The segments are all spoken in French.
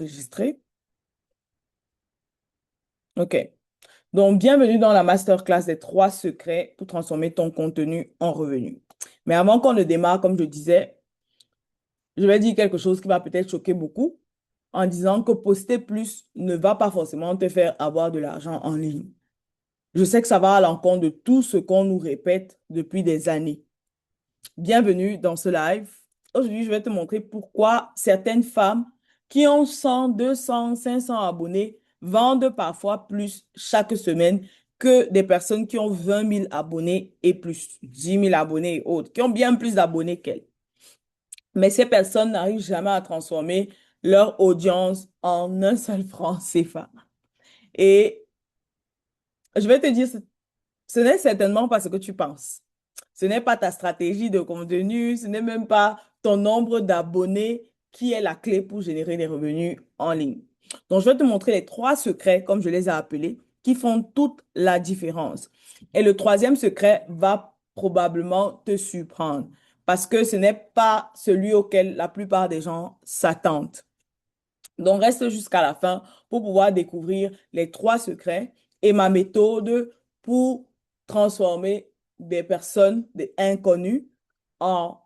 enregistré. OK. Donc, bienvenue dans la masterclass des 3 secrets pour transformer ton contenu en revenu. Mais avant qu'on ne démarre, comme je disais, je vais dire quelque chose qui va peut-être choquer beaucoup en disant que poster plus ne va pas forcément te faire avoir de l'argent en ligne. Je sais que ça va à l'encontre de tout ce qu'on nous répète depuis des années. Bienvenue dans ce live. Aujourd'hui, je vais te montrer pourquoi certaines femmes qui ont 100, 200, 500 abonnés vendent parfois plus chaque semaine que des personnes qui ont 20 000 abonnés et plus, 10 000 abonnés et autres, qui ont bien plus d'abonnés qu'elles. Mais ces personnes n'arrivent jamais à transformer leur audience en un seul franc CFA. Et je vais te dire, ce n'est certainement pas ce que tu penses. Ce n'est pas ta stratégie de contenu, ce n'est même pas ton nombre d'abonnés qui est la clé pour générer des revenus en ligne. Donc, je vais te montrer les 3 secrets, comme je les ai appelés, qui font toute la différence. Et le troisième secret va probablement te surprendre parce que ce n'est pas celui auquel la plupart des gens s'attendent. Donc, reste jusqu'à la fin pour pouvoir découvrir les 3 secrets et ma méthode pour transformer des personnes, des inconnus, en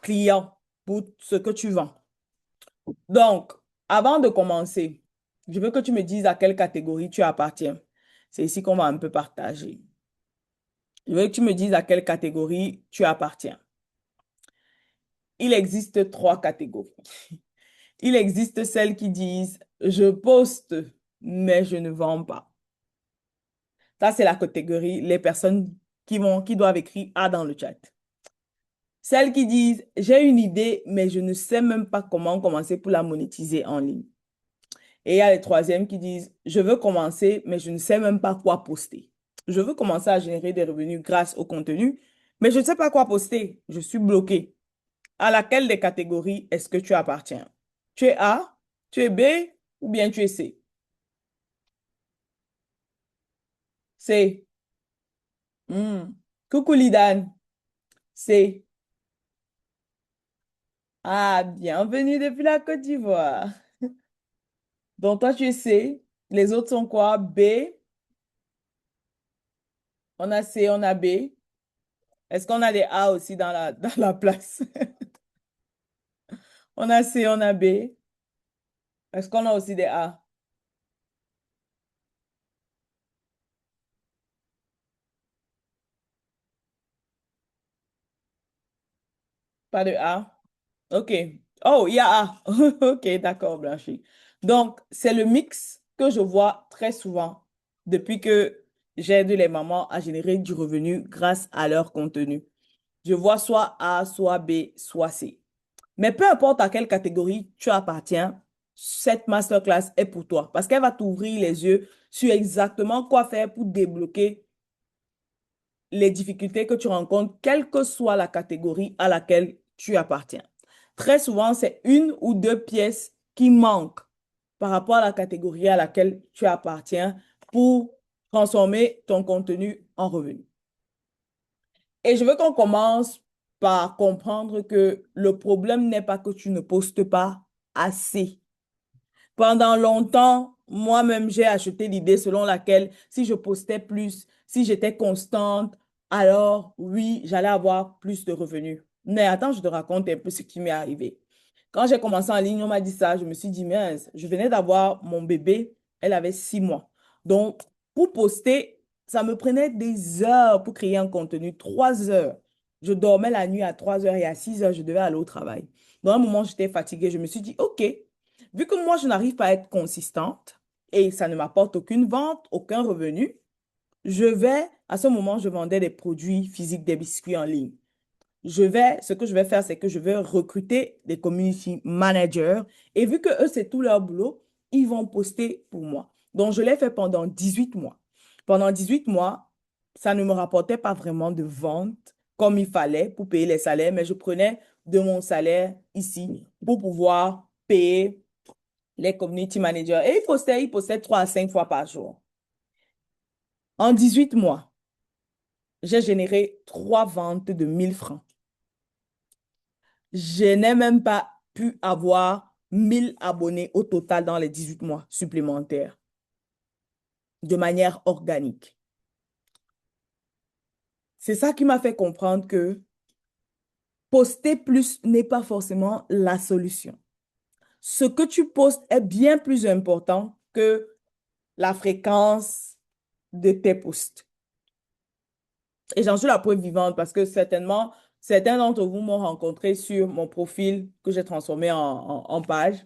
clients pour ce que tu vends. Donc, avant de commencer, je veux que tu me dises à quelle catégorie tu appartiens. C'est ici qu'on va un peu partager. Je veux que tu me dises à quelle catégorie tu appartiens. Il existe 3 catégories. Il existe celles qui disent, je poste, mais je ne vends pas. Ça, c'est la catégorie, les personnes qui doivent écrire A dans le chat. Celles qui disent, j'ai une idée, mais je ne sais même pas comment commencer pour la monétiser en ligne. Et il y a les troisièmes qui disent, je veux commencer, mais je ne sais même pas quoi poster. Je veux commencer à générer des revenus grâce au contenu, mais je ne sais pas quoi poster. Je suis bloqué. À laquelle des catégories est-ce que tu appartiens? Tu es A, tu es B ou bien tu es C? C. Hmm. Coucou Lidan. C. Ah, bienvenue depuis la Côte d'Ivoire. Donc toi tu es C. Les autres sont quoi? B. On a C, on a B. Est-ce qu'on a des A aussi dans la place? On a C, on a B. Est-ce qu'on a aussi des A? Pas de A? OK. Oh, il y a A. OK, d'accord, Blanchi. Donc, c'est le mix que je vois très souvent depuis que j'aide les mamans à générer du revenu grâce à leur contenu. Je vois soit A, soit B, soit C. Mais peu importe à quelle catégorie tu appartiens, cette masterclass est pour toi parce qu'elle va t'ouvrir les yeux sur exactement quoi faire pour débloquer les difficultés que tu rencontres, quelle que soit la catégorie à laquelle tu appartiens. Très souvent, c'est 1 ou 2 pièces qui manquent par rapport à la catégorie à laquelle tu appartiens pour transformer ton contenu en revenu. Et je veux qu'on commence par comprendre que le problème n'est pas que tu ne postes pas assez. Pendant longtemps, moi-même, j'ai acheté l'idée selon laquelle si je postais plus, si j'étais constante, alors oui, j'allais avoir plus de revenus. Mais attends, je te raconte un peu ce qui m'est arrivé. Quand j'ai commencé en ligne, on m'a dit ça, je me suis dit, mince, je venais d'avoir mon bébé, elle avait 6 mois. Donc, pour poster, ça me prenait des heures pour créer un contenu, 3 heures. Je dormais la nuit à 3 heures et à 6 heures, je devais aller au travail. Dans un moment, j'étais fatiguée, je me suis dit, OK, vu que moi, je n'arrive pas à être consistante et ça ne m'apporte aucune vente, aucun revenu, à ce moment, je vendais des produits physiques, des biscuits en ligne. Ce que je vais faire, c'est que je vais recruter des community managers et vu que eux, c'est tout leur boulot, ils vont poster pour moi. Donc, je l'ai fait pendant 18 mois. Pendant 18 mois, ça ne me rapportait pas vraiment de vente comme il fallait pour payer les salaires, mais je prenais de mon salaire ici pour pouvoir payer les community managers. Et ils postaient 3 à 5 fois par jour. En 18 mois, j'ai généré 3 ventes de 1 000 francs. Je n'ai même pas pu avoir 1000 abonnés au total dans les 18 mois supplémentaires de manière organique. C'est ça qui m'a fait comprendre que poster plus n'est pas forcément la solution. Ce que tu postes est bien plus important que la fréquence de tes posts. Et j'en suis la preuve vivante parce que certainement, certains d'entre vous m'ont rencontré sur mon profil que j'ai transformé en page.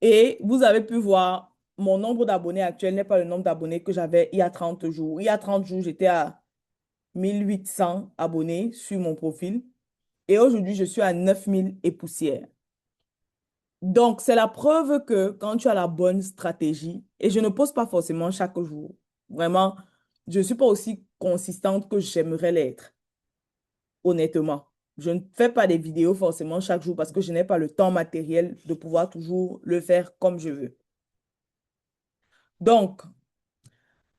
Et vous avez pu voir, mon nombre d'abonnés actuel n'est pas le nombre d'abonnés que j'avais il y a 30 jours. Il y a 30 jours, j'étais à 1800 abonnés sur mon profil. Et aujourd'hui, je suis à 9000 et poussière. Donc, c'est la preuve que quand tu as la bonne stratégie, et je ne poste pas forcément chaque jour, vraiment, je ne suis pas aussi consistante que j'aimerais l'être, honnêtement. Je ne fais pas des vidéos forcément chaque jour parce que je n'ai pas le temps matériel de pouvoir toujours le faire comme je veux. Donc,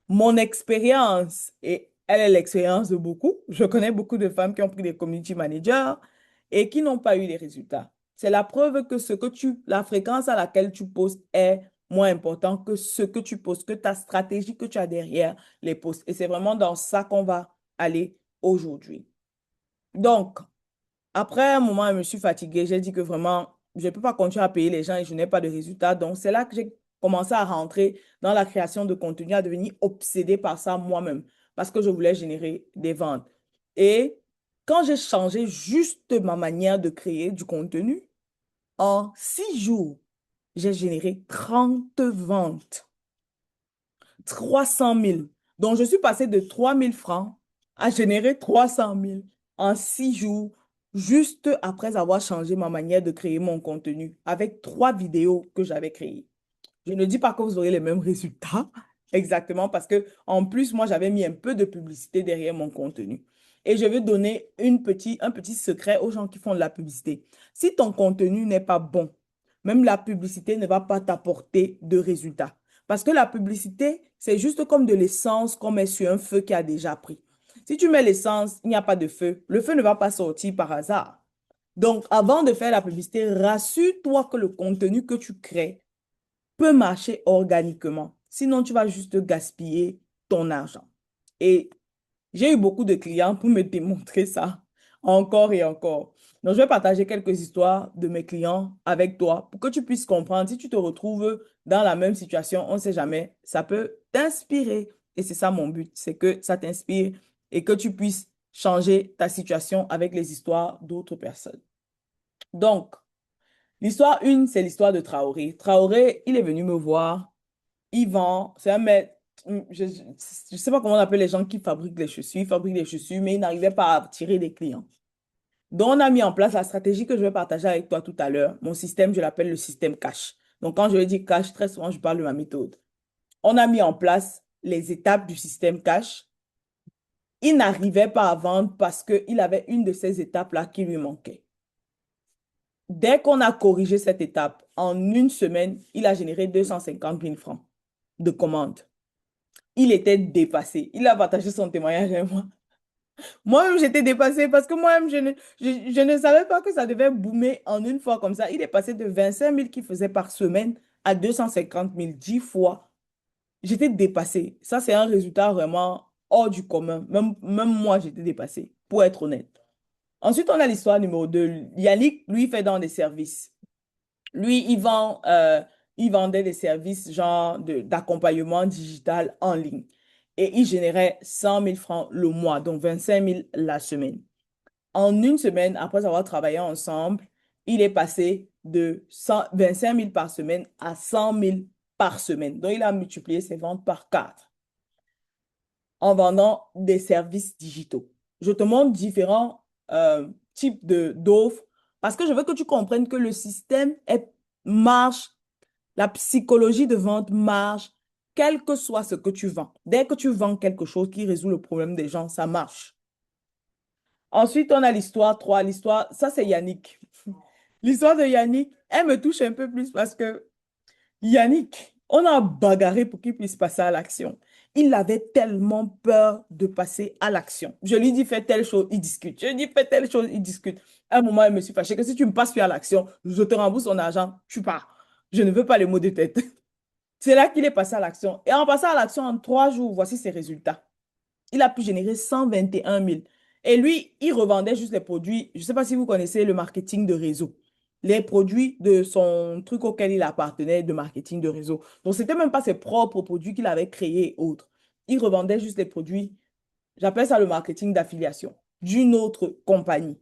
mon expérience, et elle est l'expérience de beaucoup, je connais beaucoup de femmes qui ont pris des community managers et qui n'ont pas eu les résultats. C'est la preuve que la fréquence à laquelle tu postes est moins important que ce que tu postes, que ta stratégie que tu as derrière les posts. Et c'est vraiment dans ça qu'on va aller aujourd'hui. Donc, après un moment, je me suis fatiguée. J'ai dit que vraiment, je ne peux pas continuer à payer les gens et je n'ai pas de résultats. Donc, c'est là que j'ai commencé à rentrer dans la création de contenu, à devenir obsédée par ça moi-même, parce que je voulais générer des ventes. Et quand j'ai changé juste ma manière de créer du contenu, en 6 jours, j'ai généré 30 ventes. 300 000. Donc, je suis passée de 3 000 francs à générer 300 000 en 6 jours, juste après avoir changé ma manière de créer mon contenu avec 3 vidéos que j'avais créées. Je ne dis pas que vous aurez les mêmes résultats, exactement, parce que en plus, moi, j'avais mis un peu de publicité derrière mon contenu. Et je vais donner un petit secret aux gens qui font de la publicité. Si ton contenu n'est pas bon, même la publicité ne va pas t'apporter de résultats. Parce que la publicité, c'est juste comme de l'essence qu'on met sur un feu qui a déjà pris. Si tu mets l'essence, il n'y a pas de feu. Le feu ne va pas sortir par hasard. Donc, avant de faire la publicité, rassure-toi que le contenu que tu crées peut marcher organiquement. Sinon, tu vas juste gaspiller ton argent. Et j'ai eu beaucoup de clients pour me démontrer ça encore et encore. Donc, je vais partager quelques histoires de mes clients avec toi pour que tu puisses comprendre. Si tu te retrouves dans la même situation, on ne sait jamais, ça peut t'inspirer. Et c'est ça mon but, c'est que ça t'inspire et que tu puisses changer ta situation avec les histoires d'autres personnes. Donc, l'histoire 1, c'est l'histoire de Traoré. Traoré, il est venu me voir. Il vend, c'est un maître. Je ne sais pas comment on appelle les gens qui fabriquent les chaussures. Ils fabriquent des chaussures, mais ils n'arrivaient pas à attirer des clients. Donc, on a mis en place la stratégie que je vais partager avec toi tout à l'heure. Mon système, je l'appelle le système cash. Donc, quand je dis cash, très souvent, je parle de ma méthode. On a mis en place les étapes du système cash. Il n'arrivait pas à vendre parce qu'il avait une de ces étapes-là qui lui manquait. Dès qu'on a corrigé cette étape, en une semaine, il a généré 250 000 francs de commandes. Il était dépassé. Il a partagé son témoignage avec moi. Moi-même, j'étais dépassée parce que moi-même, je ne savais pas que ça devait boomer en une fois comme ça. Il est passé de 25 000 qu'il faisait par semaine à 250 000 10 fois. J'étais dépassée. Ça, c'est un résultat vraiment hors du commun. Même moi, j'étais dépassée, pour être honnête. Ensuite, on a l'histoire numéro 2. Yannick, lui, fait dans des services. Lui, il vendait des services genre d'accompagnement digital en ligne. Et il générait 100 000 francs le mois, donc 25 000 la semaine. En une semaine, après avoir travaillé ensemble, il est passé de 25 000 par semaine à 100 000 par semaine. Donc, il a multiplié ses ventes par 4 en vendant des services digitaux. Je te montre différents types d'offres parce que je veux que tu comprennes que le système marche, la psychologie de vente marche, quel que soit ce que tu vends. Dès que tu vends quelque chose qui résout le problème des gens, ça marche. Ensuite, on a l'histoire 3. L'histoire, ça c'est Yannick. L'histoire de Yannick, elle me touche un peu plus parce que Yannick, on a bagarré pour qu'il puisse passer à l'action. Il avait tellement peur de passer à l'action. Je lui dis fais telle chose, il discute. Je lui dis fais telle chose, il discute. À un moment, elle me suis fâchée que si tu me passes plus à l'action, je te rembourse ton argent, tu pars. Je ne veux pas les mots de tête. C'est là qu'il est passé à l'action. Et en passant à l'action en 3 jours, voici ses résultats. Il a pu générer 121 000. Et lui, il revendait juste les produits. Je ne sais pas si vous connaissez le marketing de réseau. Les produits de son truc auquel il appartenait de marketing de réseau. Donc, ce n'était même pas ses propres produits qu'il avait créés et autres. Il revendait juste les produits, j'appelle ça le marketing d'affiliation, d'une autre compagnie.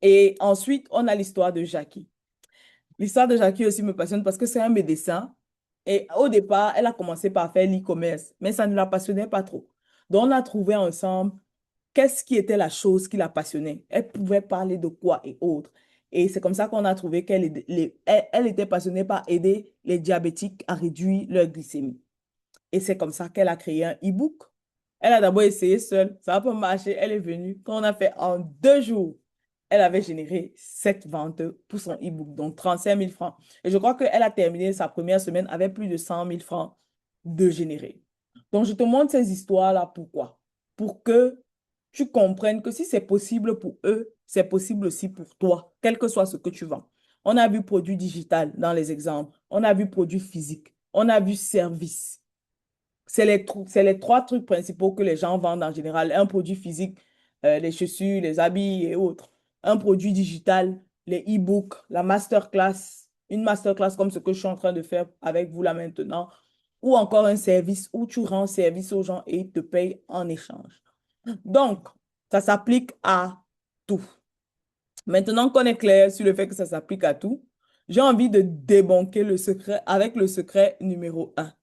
Et ensuite, on a l'histoire de Jackie. L'histoire de Jackie aussi me passionne parce que c'est un médecin. Et au départ, elle a commencé par faire l'e-commerce, mais ça ne la passionnait pas trop. Donc, on a trouvé ensemble qu'est-ce qui était la chose qui la passionnait. Elle pouvait parler de quoi et autres. Et c'est comme ça qu'on a trouvé elle était passionnée par aider les diabétiques à réduire leur glycémie. Et c'est comme ça qu'elle a créé un e-book. Elle a d'abord essayé seule, ça n'a pas marché, elle est venue. Quand on a fait en 2 jours, elle avait généré 7 ventes pour son e-book, donc 35 000 francs. Et je crois qu'elle a terminé sa première semaine avec plus de 100 000 francs de générer. Donc, je te montre ces histoires-là, pourquoi? Pour que tu comprennes que si c'est possible pour eux, c'est possible aussi pour toi, quel que soit ce que tu vends. On a vu produit digital dans les exemples, on a vu produit physique, on a vu service. C'est les trois trucs principaux que les gens vendent en général. Un produit physique, les chaussures, les habits et autres. Un produit digital, les e-books, la masterclass, une masterclass comme ce que je suis en train de faire avec vous là maintenant. Ou encore un service où tu rends service aux gens et ils te payent en échange. Donc, ça s'applique à tout. Maintenant qu'on est clair sur le fait que ça s'applique à tout, j'ai envie de débunker le secret avec le secret numéro un.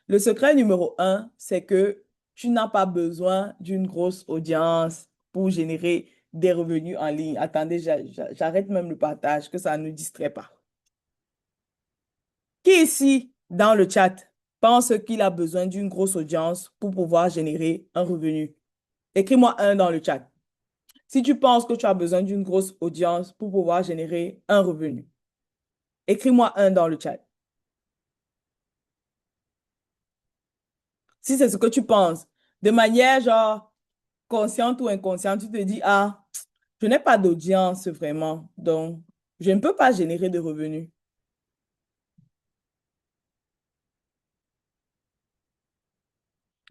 Le secret numéro un, c'est que tu n'as pas besoin d'une grosse audience pour générer des revenus en ligne. Attendez, j'arrête même le partage, que ça ne nous distrait pas. Qui ici, dans le chat, pense qu'il a besoin d'une grosse audience pour pouvoir générer un revenu? Écris-moi un dans le chat. Si tu penses que tu as besoin d'une grosse audience pour pouvoir générer un revenu, écris-moi un dans le chat. Si c'est ce que tu penses, de manière genre consciente ou inconsciente, tu te dis, ah, je n'ai pas d'audience vraiment, donc je ne peux pas générer de revenus.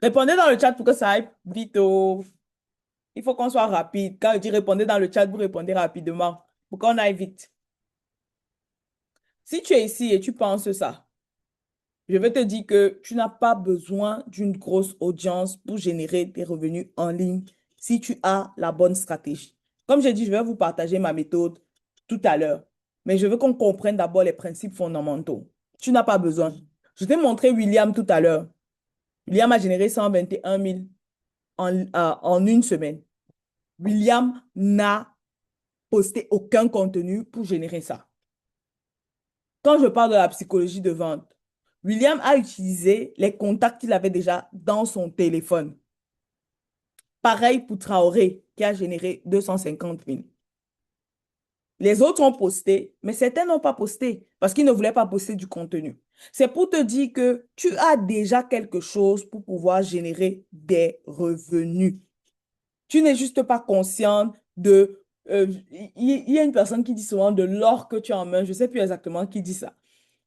Répondez dans le chat pour que ça aille vite. Oh. Il faut qu'on soit rapide. Quand je dis répondez dans le chat, vous répondez rapidement pour qu'on aille vite. Si tu es ici et tu penses ça, je vais te dire que tu n'as pas besoin d'une grosse audience pour générer des revenus en ligne si tu as la bonne stratégie. Comme j'ai dit, je vais vous partager ma méthode tout à l'heure, mais je veux qu'on comprenne d'abord les principes fondamentaux. Tu n'as pas besoin. Je t'ai montré William tout à l'heure. William a généré 121 000 en une semaine. William n'a posté aucun contenu pour générer ça. Quand je parle de la psychologie de vente, William a utilisé les contacts qu'il avait déjà dans son téléphone. Pareil pour Traoré, qui a généré 250 000. Les autres ont posté, mais certains n'ont pas posté parce qu'ils ne voulaient pas poster du contenu. C'est pour te dire que tu as déjà quelque chose pour pouvoir générer des revenus. Tu n'es juste pas consciente de... Il y a une personne qui dit souvent de l'or que tu as en main. Je ne sais plus exactement qui dit ça.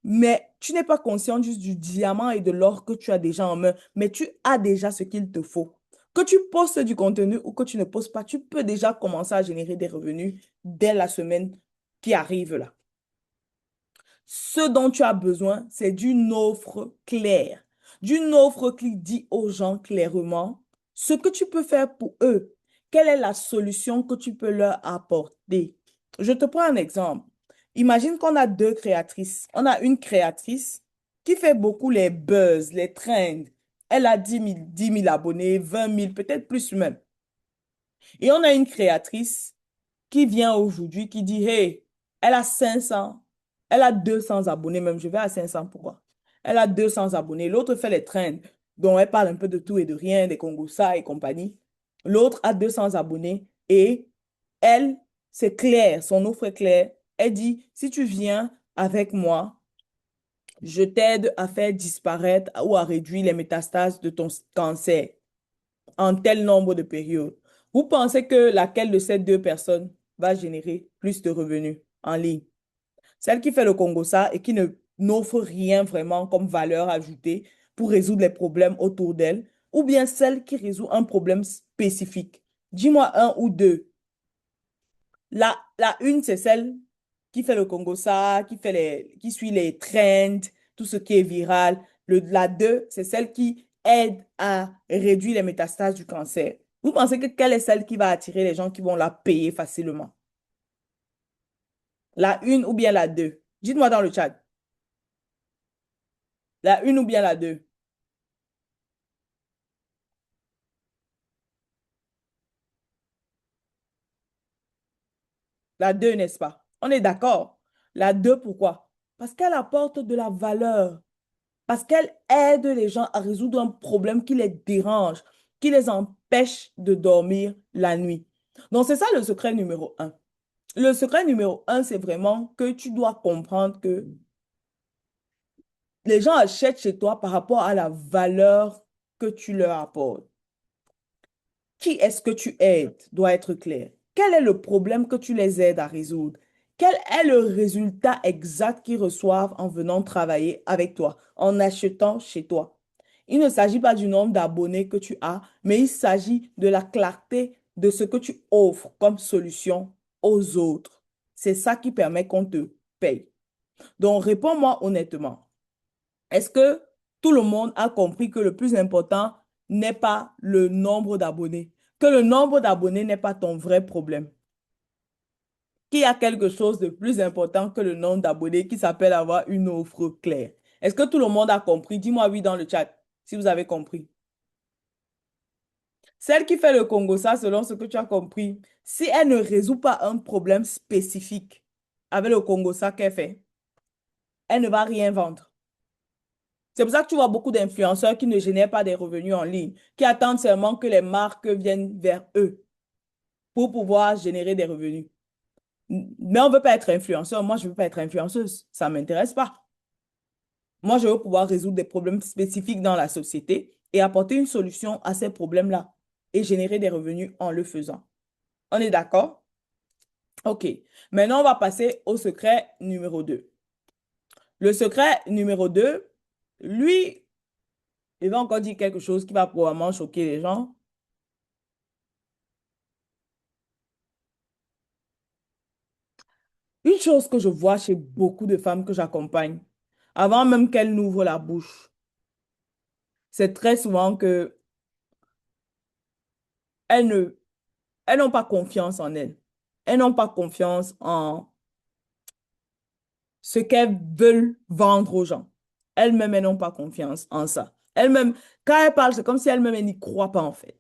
Mais tu n'es pas conscient juste du diamant et de l'or que tu as déjà en main, mais tu as déjà ce qu'il te faut. Que tu postes du contenu ou que tu ne postes pas, tu peux déjà commencer à générer des revenus dès la semaine qui arrive là. Ce dont tu as besoin, c'est d'une offre claire, d'une offre qui dit aux gens clairement ce que tu peux faire pour eux. Quelle est la solution que tu peux leur apporter? Je te prends un exemple. Imagine qu'on a deux créatrices. On a une créatrice qui fait beaucoup les buzz, les trends. Elle a 10 000 abonnés, 20 000, peut-être plus même. Et on a une créatrice qui vient aujourd'hui, qui dit, hey, elle a 500, elle a 200 abonnés même, je vais à 500, pourquoi? Elle a 200 abonnés, l'autre fait les trends, dont elle parle un peu de tout et de rien, des Congossa et compagnie. L'autre a 200 abonnés et elle, c'est clair, son offre est claire. Elle dit, si tu viens avec moi, je t'aide à faire disparaître ou à réduire les métastases de ton cancer en tel nombre de périodes. Vous pensez que laquelle de ces deux personnes va générer plus de revenus en ligne? Celle qui fait le Congo-ça et qui ne n'offre rien vraiment comme valeur ajoutée pour résoudre les problèmes autour d'elle, ou bien celle qui résout un problème spécifique. Dis-moi un ou deux. La une, c'est celle qui fait le Congo-ça, qui suit les trends, tout ce qui est viral. La deux, c'est celle qui aide à réduire les métastases du cancer. Vous pensez que quelle est celle qui va attirer les gens qui vont la payer facilement? La une ou bien la deux? Dites-moi dans le chat. La une ou bien la deux? La deux, n'est-ce pas? On est d'accord. La deux, pourquoi? Parce qu'elle apporte de la valeur. Parce qu'elle aide les gens à résoudre un problème qui les dérange, qui les empêche de dormir la nuit. Donc, c'est ça le secret numéro un. Le secret numéro un, c'est vraiment que tu dois comprendre que les gens achètent chez toi par rapport à la valeur que tu leur apportes. Qui est-ce que tu aides doit être clair. Quel est le problème que tu les aides à résoudre? Quel est le résultat exact qu'ils reçoivent en venant travailler avec toi, en achetant chez toi? Il ne s'agit pas du nombre d'abonnés que tu as, mais il s'agit de la clarté de ce que tu offres comme solution aux autres. C'est ça qui permet qu'on te paye. Donc, réponds-moi honnêtement. Est-ce que tout le monde a compris que le plus important n'est pas le nombre d'abonnés, que le nombre d'abonnés n'est pas ton vrai problème, qu'il y a quelque chose de plus important que le nombre d'abonnés qui s'appelle avoir une offre claire? Est-ce que tout le monde a compris? Dis-moi oui dans le chat si vous avez compris. Celle qui fait le Congo, ça, selon ce que tu as compris, si elle ne résout pas un problème spécifique avec le Congo, ça qu'elle fait, elle ne va rien vendre. C'est pour ça que tu vois beaucoup d'influenceurs qui ne génèrent pas des revenus en ligne, qui attendent seulement que les marques viennent vers eux pour pouvoir générer des revenus. Mais on ne veut pas être influenceur. Moi, je ne veux pas être influenceuse. Ça ne m'intéresse pas. Moi, je veux pouvoir résoudre des problèmes spécifiques dans la société et apporter une solution à ces problèmes-là et générer des revenus en le faisant. On est d'accord? OK. Maintenant, on va passer au secret numéro 2. Le secret numéro 2, lui, il va encore dire quelque chose qui va probablement choquer les gens. Une chose que je vois chez beaucoup de femmes que j'accompagne, avant même qu'elles n'ouvrent la bouche, c'est très souvent que elles ne, elles n'ont pas confiance en elles. Elles n'ont pas confiance en ce qu'elles veulent vendre aux gens. Elles-mêmes, elles n'ont pas confiance en ça. Elles-mêmes, quand elles parlent, c'est comme si elles-mêmes, elles n'y croient pas en fait.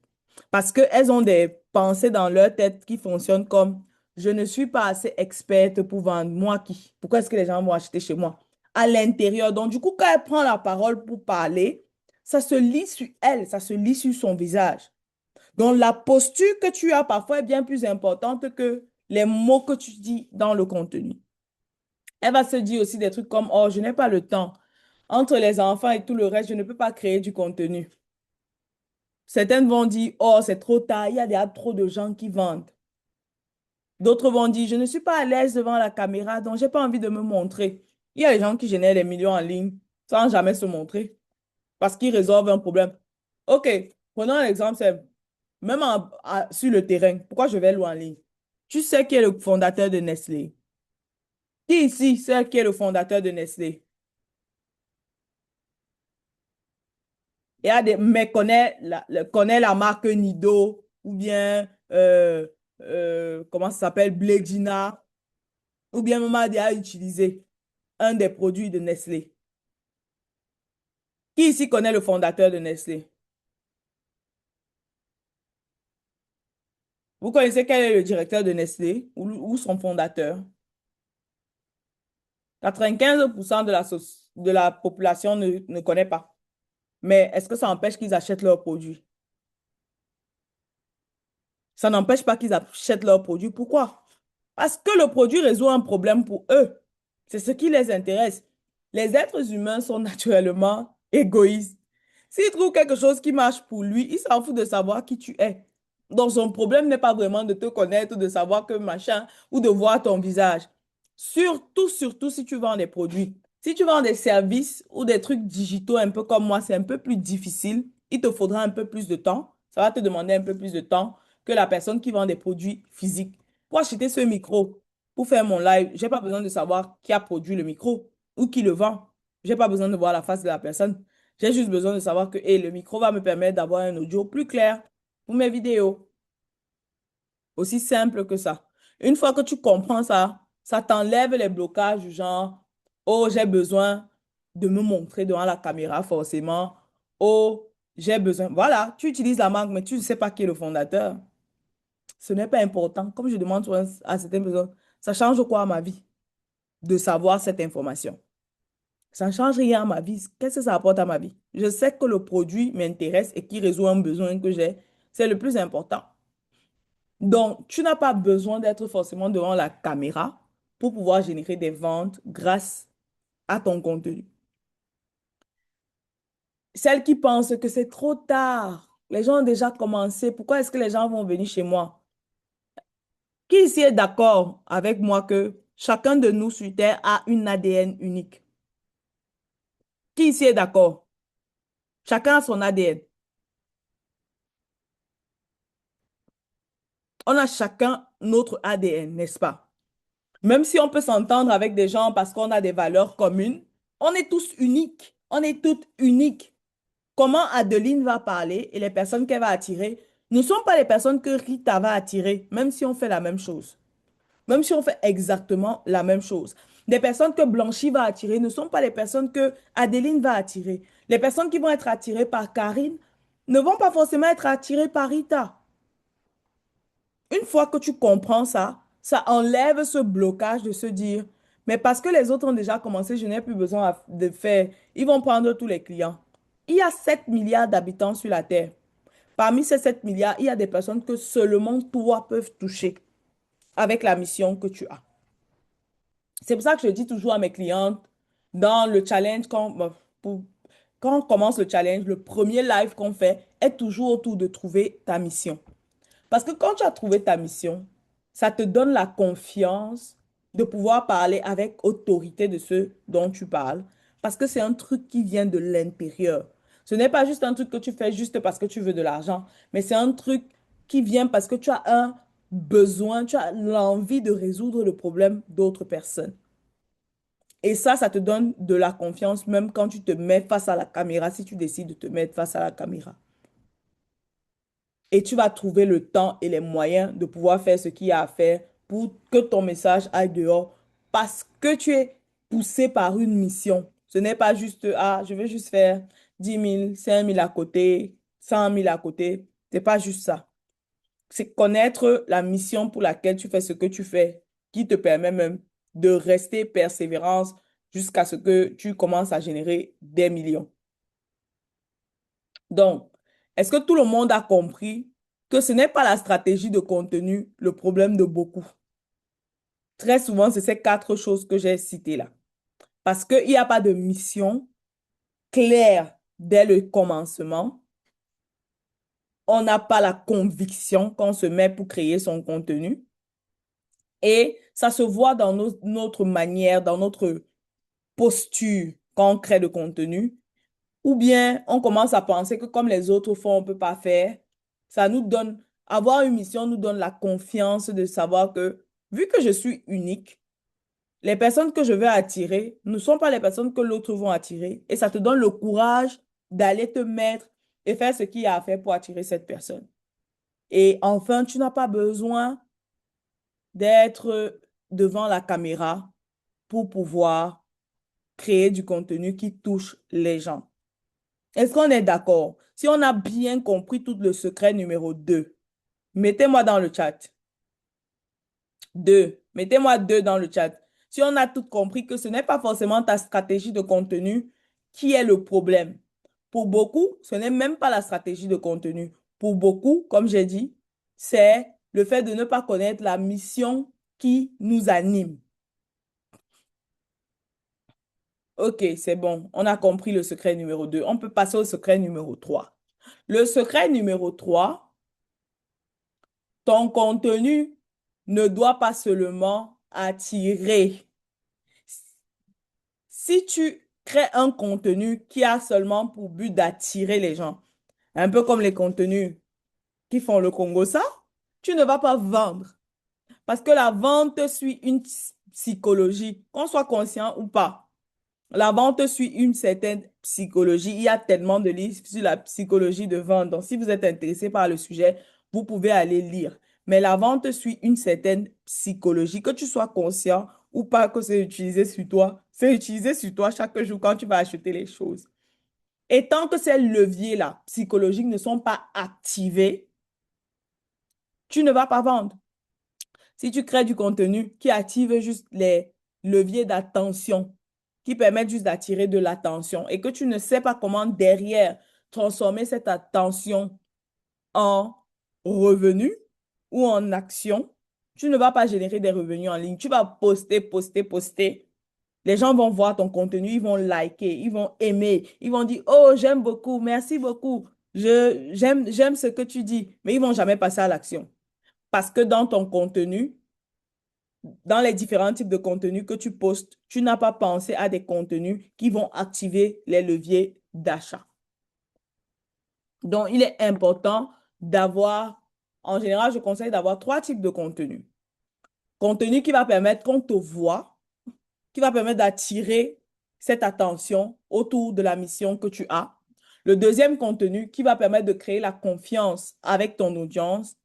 Parce qu'elles ont des pensées dans leur tête qui fonctionnent comme je ne suis pas assez experte pour vendre. Moi qui? Pourquoi est-ce que les gens vont acheter chez moi? À l'intérieur. Donc, du coup, quand elle prend la parole pour parler, ça se lit sur elle, ça se lit sur son visage. Donc, la posture que tu as parfois est bien plus importante que les mots que tu dis dans le contenu. Elle va se dire aussi des trucs comme, oh, je n'ai pas le temps. Entre les enfants et tout le reste, je ne peux pas créer du contenu. Certaines vont dire, oh, c'est trop tard, il y a déjà trop de gens qui vendent. D'autres vont dire, je ne suis pas à l'aise devant la caméra, donc je n'ai pas envie de me montrer. Il y a des gens qui génèrent des millions en ligne sans jamais se montrer parce qu'ils résolvent un problème. OK, prenons un exemple simple. Même sur le terrain, pourquoi je vais louer en ligne? Tu sais qui est le fondateur de Nestlé? Qui ici sait qui est le fondateur de Nestlé? Mais connaît la marque Nido ou bien, comment ça s'appelle, Blédina, ou bien maman a déjà utilisé un des produits de Nestlé. Qui ici connaît le fondateur de Nestlé? Vous connaissez quel est le directeur de Nestlé ou son fondateur? 95% de la population ne connaît pas. Mais est-ce que ça empêche qu'ils achètent leurs produits? Ça n'empêche pas qu'ils achètent leurs produits. Pourquoi? Parce que le produit résout un problème pour eux. C'est ce qui les intéresse. Les êtres humains sont naturellement égoïstes. S'il trouve quelque chose qui marche pour lui, il s'en fout de savoir qui tu es. Donc, son problème n'est pas vraiment de te connaître, de savoir que machin, ou de voir ton visage. Surtout, surtout si tu vends des produits. Si tu vends des services ou des trucs digitaux un peu comme moi, c'est un peu plus difficile. Il te faudra un peu plus de temps. Ça va te demander un peu plus de temps que la personne qui vend des produits physiques. Pour acheter ce micro, pour faire mon live, j'ai pas besoin de savoir qui a produit le micro ou qui le vend. J'ai pas besoin de voir la face de la personne. J'ai juste besoin de savoir que le micro va me permettre d'avoir un audio plus clair pour mes vidéos. Aussi simple que ça. Une fois que tu comprends ça, ça t'enlève les blocages du genre, oh, j'ai besoin de me montrer devant la caméra forcément. Oh, j'ai besoin. Voilà, tu utilises la marque, mais tu ne sais pas qui est le fondateur. Ce n'est pas important. Comme je demande souvent à certaines personnes, ça change quoi à ma vie de savoir cette information? Ça ne change rien à ma vie. Qu'est-ce que ça apporte à ma vie? Je sais que le produit m'intéresse et qui résout un besoin que j'ai. C'est le plus important. Donc, tu n'as pas besoin d'être forcément devant la caméra pour pouvoir générer des ventes grâce à ton contenu. Celles qui pensent que c'est trop tard, les gens ont déjà commencé, pourquoi est-ce que les gens vont venir chez moi? Qui ici est d'accord avec moi que chacun de nous sur Terre a une ADN unique? Qui ici est d'accord? Chacun a son ADN. On a chacun notre ADN, n'est-ce pas? Même si on peut s'entendre avec des gens parce qu'on a des valeurs communes, on est tous uniques. On est toutes uniques. Comment Adeline va parler et les personnes qu'elle va attirer ne sont pas les personnes que Rita va attirer, même si on fait la même chose. Même si on fait exactement la même chose. Les personnes que Blanchie va attirer ne sont pas les personnes que Adeline va attirer. Les personnes qui vont être attirées par Karine ne vont pas forcément être attirées par Rita. Une fois que tu comprends ça, ça enlève ce blocage de se dire, mais parce que les autres ont déjà commencé, je n'ai plus besoin de faire. Ils vont prendre tous les clients. Il y a 7 milliards d'habitants sur la Terre. Parmi ces 7 milliards, il y a des personnes que seulement toi peuvent toucher avec la mission que tu as. C'est pour ça que je dis toujours à mes clientes, dans le challenge, quand on commence le challenge, le premier live qu'on fait est toujours autour de trouver ta mission. Parce que quand tu as trouvé ta mission, ça te donne la confiance de pouvoir parler avec autorité de ce dont tu parles. Parce que c'est un truc qui vient de l'intérieur. Ce n'est pas juste un truc que tu fais juste parce que tu veux de l'argent, mais c'est un truc qui vient parce que tu as un besoin, tu as l'envie de résoudre le problème d'autres personnes. Et ça te donne de la confiance même quand tu te mets face à la caméra, si tu décides de te mettre face à la caméra. Et tu vas trouver le temps et les moyens de pouvoir faire ce qu'il y a à faire pour que ton message aille dehors parce que tu es poussé par une mission. Ce n'est pas juste, ah, je veux juste faire 10 000, 5 000 à côté, 100 000 à côté. C'est pas juste ça. C'est connaître la mission pour laquelle tu fais ce que tu fais, qui te permet même de rester persévérance jusqu'à ce que tu commences à générer des millions. Donc, est-ce que tout le monde a compris que ce n'est pas la stratégie de contenu le problème de beaucoup? Très souvent, c'est ces quatre choses que j'ai citées là. Parce qu'il n'y a pas de mission claire dès le commencement. On n'a pas la conviction qu'on se met pour créer son contenu. Et ça se voit dans notre manière, dans notre posture quand on crée le contenu. Ou bien on commence à penser que comme les autres font, on ne peut pas faire. Ça nous donne, avoir une mission nous donne la confiance de savoir que vu que je suis unique, les personnes que je vais attirer ne sont pas les personnes que l'autre vont attirer. Et ça te donne le courage d'aller te mettre et faire ce qu'il y a à faire pour attirer cette personne. Et enfin, tu n'as pas besoin d'être devant la caméra pour pouvoir créer du contenu qui touche les gens. Est-ce qu'on est d'accord? Si on a bien compris tout le secret numéro 2, mettez-moi dans le chat. 2, mettez-moi 2 dans le chat. Si on a tout compris que ce n'est pas forcément ta stratégie de contenu qui est le problème. Pour beaucoup, ce n'est même pas la stratégie de contenu. Pour beaucoup, comme j'ai dit, c'est le fait de ne pas connaître la mission qui nous anime. Ok, c'est bon. On a compris le secret numéro 2. On peut passer au secret numéro 3. Le secret numéro 3. ton contenu ne doit pas seulement attirer. Si tu crées un contenu qui a seulement pour but d'attirer les gens, un peu comme les contenus qui font le Congo, ça, tu ne vas pas vendre. Parce que la vente suit une psychologie, qu'on soit conscient ou pas. La vente suit une certaine psychologie. Il y a tellement de livres sur la psychologie de vente. Donc, si vous êtes intéressé par le sujet, vous pouvez aller lire. Mais la vente suit une certaine psychologie. Que tu sois conscient ou pas que c'est utilisé sur toi, c'est utilisé sur toi chaque jour quand tu vas acheter les choses. Et tant que ces leviers-là, psychologiques, ne sont pas activés, tu ne vas pas vendre. Si tu crées du contenu qui active juste les leviers d'attention, qui permettent juste d'attirer de l'attention et que tu ne sais pas comment derrière transformer cette attention en revenu ou en action, tu ne vas pas générer des revenus en ligne. Tu vas poster, poster, poster. Les gens vont voir ton contenu, ils vont liker, ils vont aimer, ils vont dire, oh, j'aime beaucoup, merci beaucoup, j'aime ce que tu dis, mais ils vont jamais passer à l'action. Parce que dans ton contenu, dans les différents types de contenus que tu postes, tu n'as pas pensé à des contenus qui vont activer les leviers d'achat. Donc, il est important d'avoir, en général, je conseille d'avoir trois types de contenus. Contenu qui va permettre qu'on te voit, qui va permettre d'attirer cette attention autour de la mission que tu as. Le deuxième contenu qui va permettre de créer la confiance avec ton audience.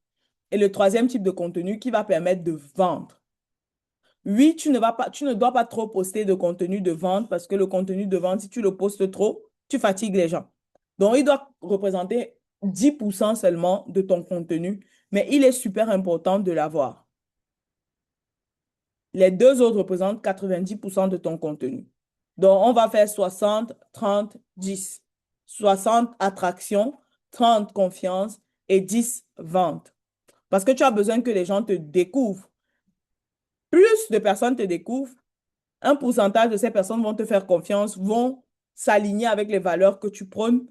Et le troisième type de contenu qui va permettre de vendre. Oui, tu ne dois pas trop poster de contenu de vente parce que le contenu de vente, si tu le postes trop, tu fatigues les gens. Donc, il doit représenter 10% seulement de ton contenu, mais il est super important de l'avoir. Les deux autres représentent 90% de ton contenu. Donc, on va faire 60, 30, 10. 60 attractions, 30 confiance et 10 ventes. Parce que tu as besoin que les gens te découvrent. Plus de personnes te découvrent, un pourcentage de ces personnes vont te faire confiance, vont s'aligner avec les valeurs que tu prônes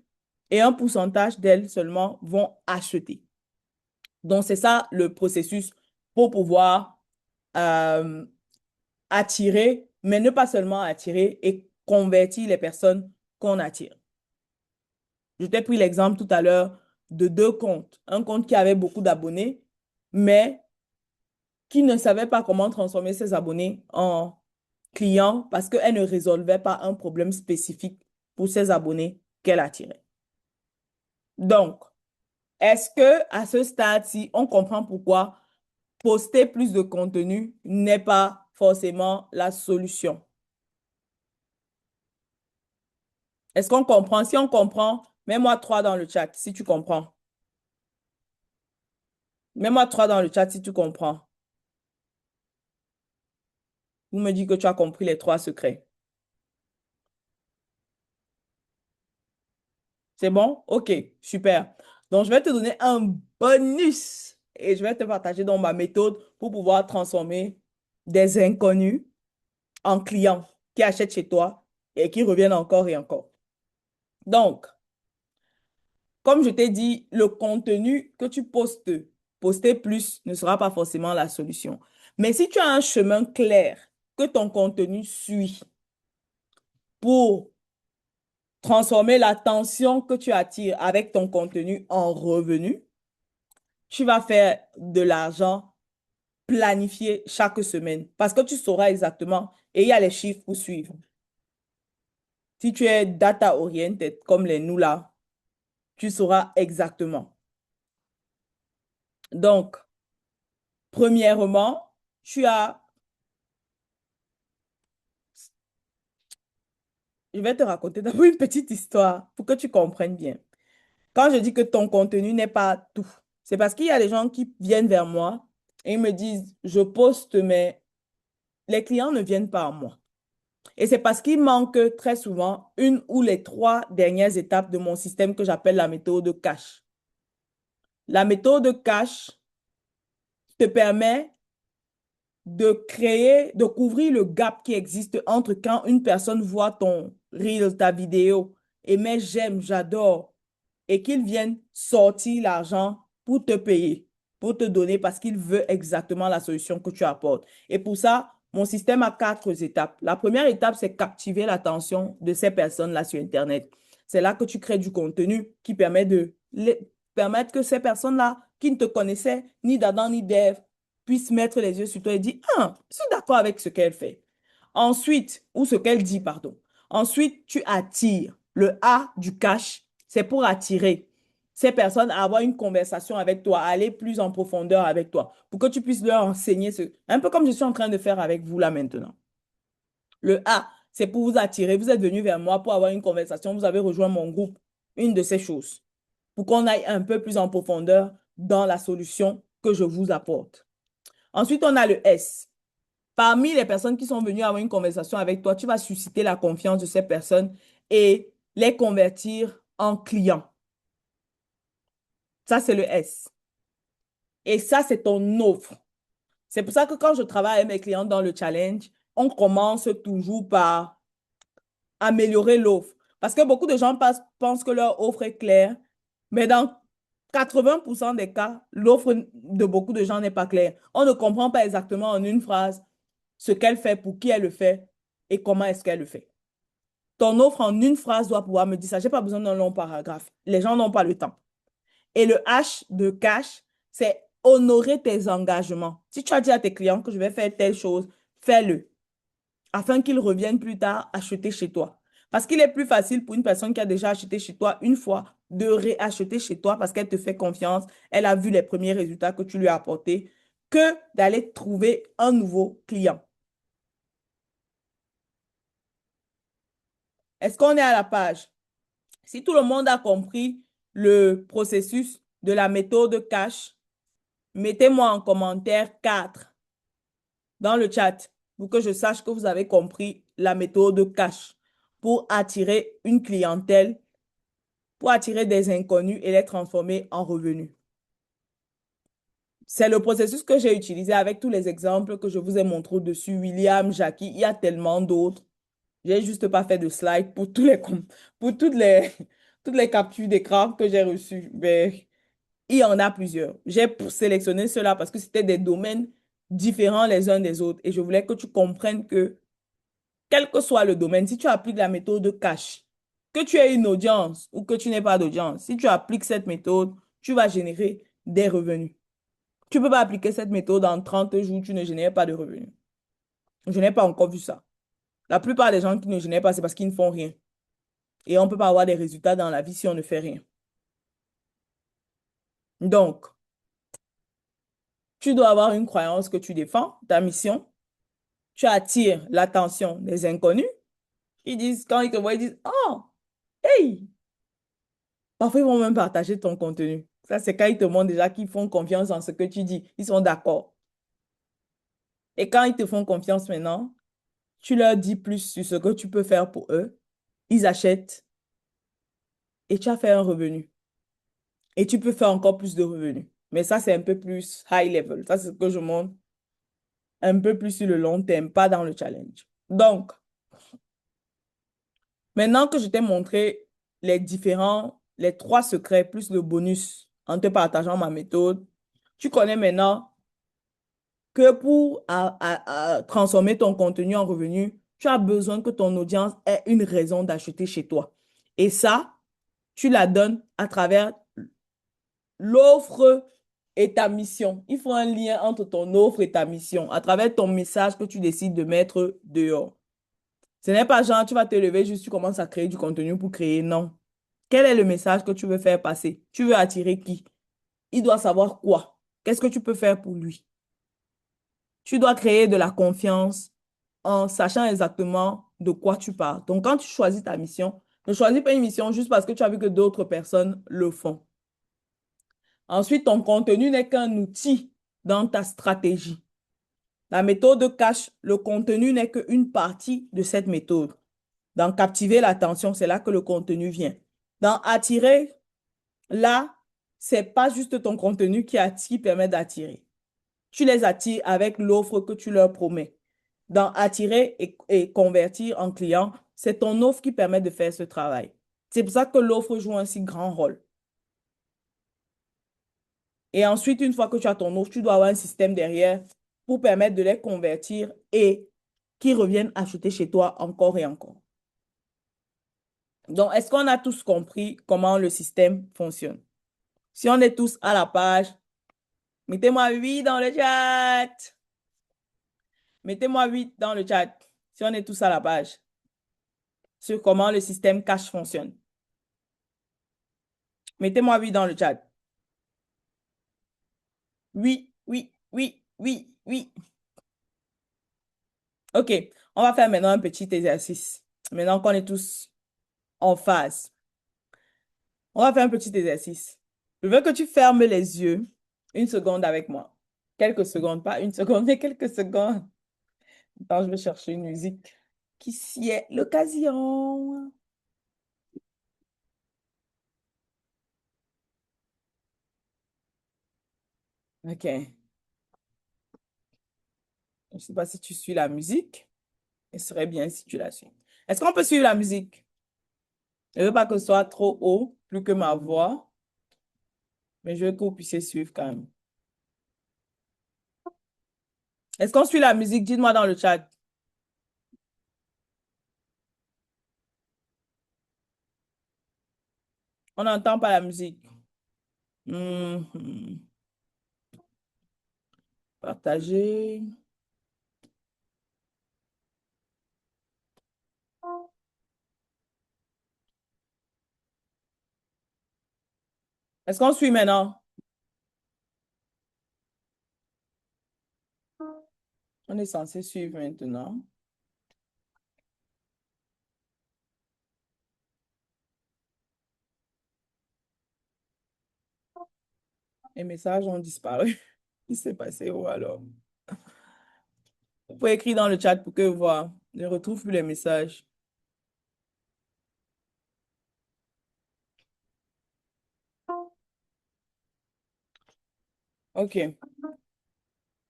et un pourcentage d'elles seulement vont acheter. Donc, c'est ça le processus pour pouvoir euh, attirer, mais ne pas seulement attirer et convertir les personnes qu'on attire. Je t'ai pris l'exemple tout à l'heure de deux comptes. Un compte qui avait beaucoup d'abonnés, mais qui ne savait pas comment transformer ses abonnés en clients parce qu'elle ne résolvait pas un problème spécifique pour ses abonnés qu'elle attirait. Donc, est-ce que à ce stade-ci, on comprend pourquoi poster plus de contenu n'est pas forcément la solution? Est-ce qu'on comprend? Si on comprend, mets-moi 3 dans le chat si tu comprends. Mets-moi 3 dans le chat si tu comprends. Vous me dites que tu as compris les 3 secrets. C'est bon? OK, super. Donc, je vais te donner un bonus et je vais te partager dans ma méthode pour pouvoir transformer des inconnus en clients qui achètent chez toi et qui reviennent encore et encore. Donc, comme je t'ai dit, le contenu que tu postes, poster plus ne sera pas forcément la solution. Mais si tu as un chemin clair que ton contenu suit pour transformer l'attention que tu attires avec ton contenu en revenu, tu vas faire de l'argent planifié chaque semaine parce que tu sauras exactement et il y a les chiffres pour suivre. Si tu es data oriented comme les nous là, tu sauras exactement. Donc, premièrement, tu as, je vais te raconter d'abord une petite histoire pour que tu comprennes bien. Quand je dis que ton contenu n'est pas tout, c'est parce qu'il y a des gens qui viennent vers moi et ils me disent, je poste, mais les clients ne viennent pas à moi. Et c'est parce qu'il manque très souvent une ou les 3 dernières étapes de mon système que j'appelle la méthode cash. La méthode cash te permet de créer, de couvrir le gap qui existe entre quand une personne voit ton reel, ta vidéo, et met j'aime, j'adore, et qu'ils viennent sortir l'argent pour te payer, pour te donner parce qu'il veut exactement la solution que tu apportes. Et pour ça, mon système a quatre étapes. La première étape, c'est captiver l'attention de ces personnes-là sur Internet. C'est là que tu crées du contenu qui permet de permettre que ces personnes-là qui ne te connaissaient ni d'Adam ni d'Ève puissent mettre les yeux sur toi et dire, ah, je suis d'accord avec ce qu'elle fait. Ensuite, ou ce qu'elle dit, pardon. Ensuite, tu attires. Le A du cash, c'est pour attirer ces personnes à avoir une conversation avec toi, à aller plus en profondeur avec toi, pour que tu puisses leur enseigner ce... Un peu comme je suis en train de faire avec vous là maintenant. Le A, c'est pour vous attirer. Vous êtes venu vers moi pour avoir une conversation. Vous avez rejoint mon groupe. Une de ces choses. Pour qu'on aille un peu plus en profondeur dans la solution que je vous apporte. Ensuite, on a le S. Parmi les personnes qui sont venues avoir une conversation avec toi, tu vas susciter la confiance de ces personnes et les convertir en clients. Ça, c'est le S. Et ça, c'est ton offre. C'est pour ça que quand je travaille avec mes clients dans le challenge, on commence toujours par améliorer l'offre. Parce que beaucoup de gens pensent que leur offre est claire, mais dans 80% des cas, l'offre de beaucoup de gens n'est pas claire. On ne comprend pas exactement en une phrase ce qu'elle fait, pour qui elle le fait et comment est-ce qu'elle le fait. Ton offre en une phrase doit pouvoir me dire ça. Je n'ai pas besoin d'un long paragraphe. Les gens n'ont pas le temps. Et le H de cash, c'est honorer tes engagements. Si tu as dit à tes clients que je vais faire telle chose, fais-le afin qu'ils reviennent plus tard acheter chez toi. Parce qu'il est plus facile pour une personne qui a déjà acheté chez toi une fois de réacheter chez toi parce qu'elle te fait confiance, elle a vu les premiers résultats que tu lui as apportés, que d'aller trouver un nouveau client. Est-ce qu'on est à la page? Si tout le monde a compris le processus de la méthode cash, mettez-moi en commentaire 4 dans le chat pour que je sache que vous avez compris la méthode cash pour attirer une clientèle, pour attirer des inconnus et les transformer en revenus. C'est le processus que j'ai utilisé avec tous les exemples que je vous ai montrés dessus, William, Jackie, il y a tellement d'autres. J'ai juste pas fait de slide pour pour toutes les captures d'écran que j'ai reçues. Mais il y en a plusieurs. J'ai sélectionné ceux-là parce que c'était des domaines différents les uns des autres. Et je voulais que tu comprennes que, quel que soit le domaine, si tu appliques la méthode cash, que tu aies une audience ou que tu n'aies pas d'audience, si tu appliques cette méthode, tu vas générer des revenus. Tu ne peux pas appliquer cette méthode en 30 jours, tu ne génères pas de revenus. Je n'ai pas encore vu ça. La plupart des gens qui ne génèrent pas, c'est parce qu'ils ne font rien. Et on ne peut pas avoir des résultats dans la vie si on ne fait rien. Donc, tu dois avoir une croyance que tu défends, ta mission. Tu attires l'attention des inconnus. Ils disent, quand ils te voient, ils disent, oh, hey! Parfois, ils vont même partager ton contenu. Ça, c'est quand ils te montrent déjà qu'ils font confiance en ce que tu dis. Ils sont d'accord. Et quand ils te font confiance maintenant, tu leur dis plus sur ce que tu peux faire pour eux. Ils achètent et tu as fait un revenu. Et tu peux faire encore plus de revenus. Mais ça, c'est un peu plus high level. Ça, c'est ce que je montre un peu plus sur le long terme, pas dans le challenge. Donc, maintenant que je t'ai montré les trois secrets plus le bonus en te partageant ma méthode, tu connais maintenant que pour transformer ton contenu en revenu, tu as besoin que ton audience ait une raison d'acheter chez toi. Et ça, tu la donnes à travers l'offre et ta mission. Il faut un lien entre ton offre et ta mission à travers ton message que tu décides de mettre dehors. Ce n'est pas genre, tu vas te lever, juste tu commences à créer du contenu pour créer. Non. Quel est le message que tu veux faire passer? Tu veux attirer qui? Il doit savoir quoi? Qu'est-ce que tu peux faire pour lui? Tu dois créer de la confiance en sachant exactement de quoi tu parles. Donc, quand tu choisis ta mission, ne choisis pas une mission juste parce que tu as vu que d'autres personnes le font. Ensuite, ton contenu n'est qu'un outil dans ta stratégie. La méthode cache, le contenu n'est qu'une partie de cette méthode. Dans captiver l'attention, c'est là que le contenu vient. Dans attirer, là, c'est pas juste ton contenu qui permet d'attirer. Tu les attires avec l'offre que tu leur promets. Dans attirer et convertir en client, c'est ton offre qui permet de faire ce travail. C'est pour ça que l'offre joue un si grand rôle. Et ensuite, une fois que tu as ton offre, tu dois avoir un système derrière pour permettre de les convertir et qu'ils reviennent acheter chez toi encore et encore. Donc, est-ce qu'on a tous compris comment le système fonctionne? Si on est tous à la page, mettez-moi 8 dans le chat. Mettez-moi 8 dans le chat si on est tous à la page sur comment le système cash fonctionne. Mettez-moi 8 dans le chat. Oui, oui, oui, oui, oui. OK, on va faire maintenant un petit exercice. Maintenant qu'on est tous en phase, on va faire un petit exercice. Je veux que tu fermes les yeux une seconde avec moi. Quelques secondes, pas une seconde, mais quelques secondes. Attends, je vais chercher une musique qui sied l'occasion. OK. Je ne sais pas si tu suis la musique. Ce serait bien si tu la suis. Est-ce qu'on peut suivre la musique? Je ne veux pas que ce soit trop haut, plus que ma voix, mais je veux que vous puissiez suivre quand même. Est-ce qu'on suit la musique? Dites-moi dans le chat. On n'entend pas la musique. Mhm. Partager. Est-ce qu'on suit maintenant? On est censé suivre maintenant. Les messages ont disparu. Il s'est passé où alors? Vous pouvez écrire dans le chat pour que je vois. Je ne retrouve plus les messages. OK,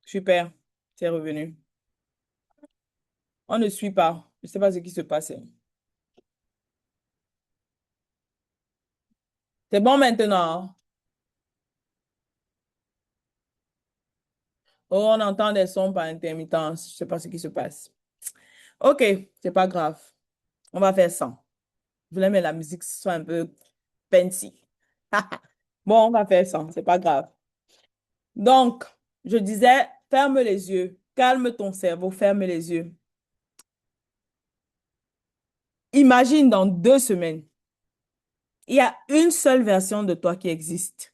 super. C'est revenu. On ne suit pas. Je ne sais pas ce qui se passe. C'est bon maintenant. Oh, on entend des sons par intermittence. Je ne sais pas ce qui se passe. OK, c'est pas grave. On va faire ça. Je voulais mettre la musique soit un peu fancy. Bon, on va faire ça. C'est pas grave. Donc, je disais, ferme les yeux. Calme ton cerveau. Ferme les yeux. Imagine dans 2 semaines, il y a une seule version de toi qui existe.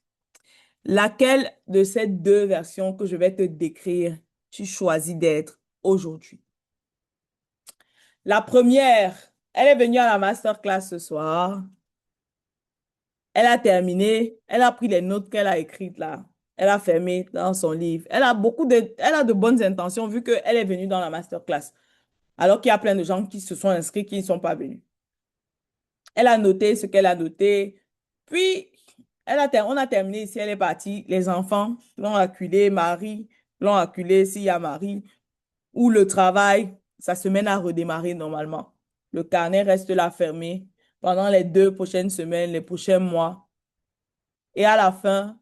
Laquelle de ces deux versions que je vais te décrire, tu choisis d'être aujourd'hui? La première, elle est venue à la masterclass ce soir. Elle a terminé. Elle a pris les notes qu'elle a écrites là. Elle a fermé dans son livre. Elle a de bonnes intentions vu qu'elle est venue dans la masterclass. Alors qu'il y a plein de gens qui se sont inscrits qui ne sont pas venus. Elle a noté ce qu'elle a noté. Puis, on a terminé ici. Elle est partie. Les enfants l'ont acculé. Marie l'ont acculé s'il y a Marie. Ou le travail, sa semaine a redémarré normalement. Le carnet reste là fermé pendant les 2 prochaines semaines, les prochains mois. Et à la fin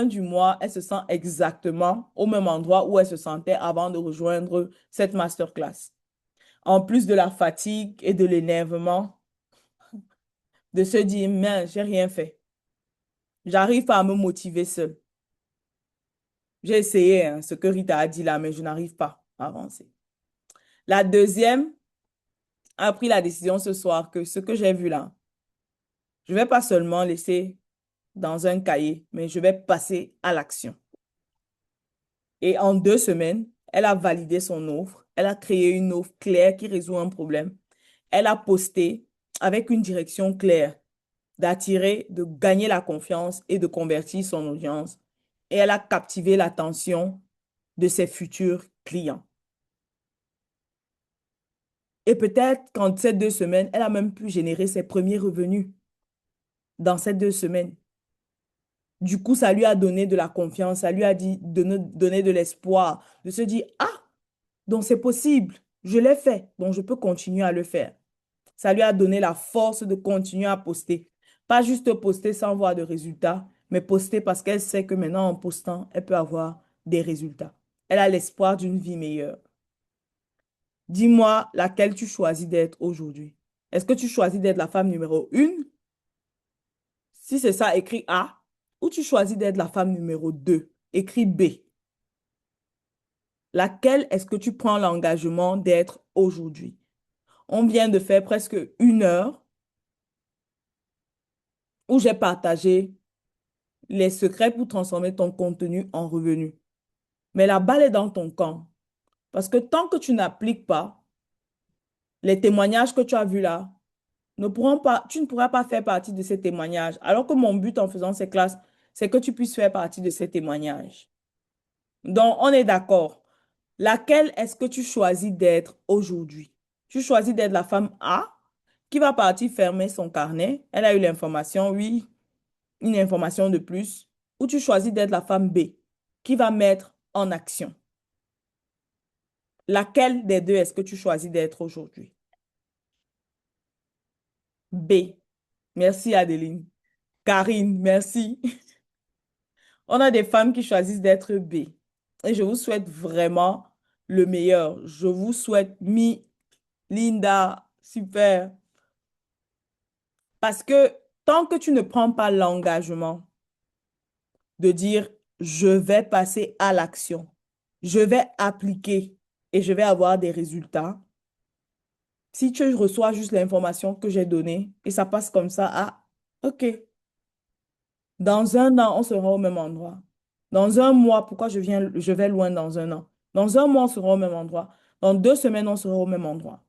du mois, elle se sent exactement au même endroit où elle se sentait avant de rejoindre cette masterclass. En plus de la fatigue et de l'énervement, de se dire, mais j'ai rien fait. J'arrive pas à me motiver seule. J'ai essayé hein, ce que Rita a dit là, mais je n'arrive pas à avancer. La deuxième a pris la décision ce soir que ce que j'ai vu là, je vais pas seulement laisser dans un cahier, mais je vais passer à l'action. Et en 2 semaines, elle a validé son offre. Elle a créé une offre claire qui résout un problème. Elle a posté avec une direction claire d'attirer, de gagner la confiance et de convertir son audience. Et elle a captivé l'attention de ses futurs clients. Et peut-être qu'en ces 2 semaines, elle a même pu générer ses premiers revenus dans ces 2 semaines. Du coup, ça lui a donné de la confiance, ça lui a dit, donné de l'espoir, de se dire, ah, donc c'est possible, je l'ai fait, donc je peux continuer à le faire. Ça lui a donné la force de continuer à poster. Pas juste poster sans voir de résultats, mais poster parce qu'elle sait que maintenant, en postant, elle peut avoir des résultats. Elle a l'espoir d'une vie meilleure. Dis-moi laquelle tu choisis d'être aujourd'hui. Est-ce que tu choisis d'être la femme numéro une? Si c'est ça, écris A. Ou tu choisis d'être la femme numéro 2, écris B. Laquelle est-ce que tu prends l'engagement d'être aujourd'hui? On vient de faire presque 1 heure où j'ai partagé les secrets pour transformer ton contenu en revenu. Mais la balle est dans ton camp. Parce que tant que tu n'appliques pas les témoignages que tu as vus là, tu ne pourras pas faire partie de ces témoignages. Alors que mon but en faisant ces classes, c'est que tu puisses faire partie de ces témoignages. Donc, on est d'accord. Laquelle est-ce que tu choisis d'être aujourd'hui? Tu choisis d'être la femme A qui va partir fermer son carnet. Elle a eu l'information, oui, une information de plus. Ou tu choisis d'être la femme B qui va mettre en action. Laquelle des deux est-ce que tu choisis d'être aujourd'hui? B. Merci Adeline. Karine, merci. On a des femmes qui choisissent d'être B. Et je vous souhaite vraiment le meilleur. Je vous souhaite Linda, super. Parce que tant que tu ne prends pas l'engagement de dire, je vais passer à l'action, je vais appliquer et je vais avoir des résultats, si tu reçois juste l'information que j'ai donnée et ça passe comme ça, ah, OK, dans un an, on sera au même endroit. Dans un mois, pourquoi je vais loin dans un an? Dans un mois, on sera au même endroit. Dans 2 semaines, on sera au même endroit.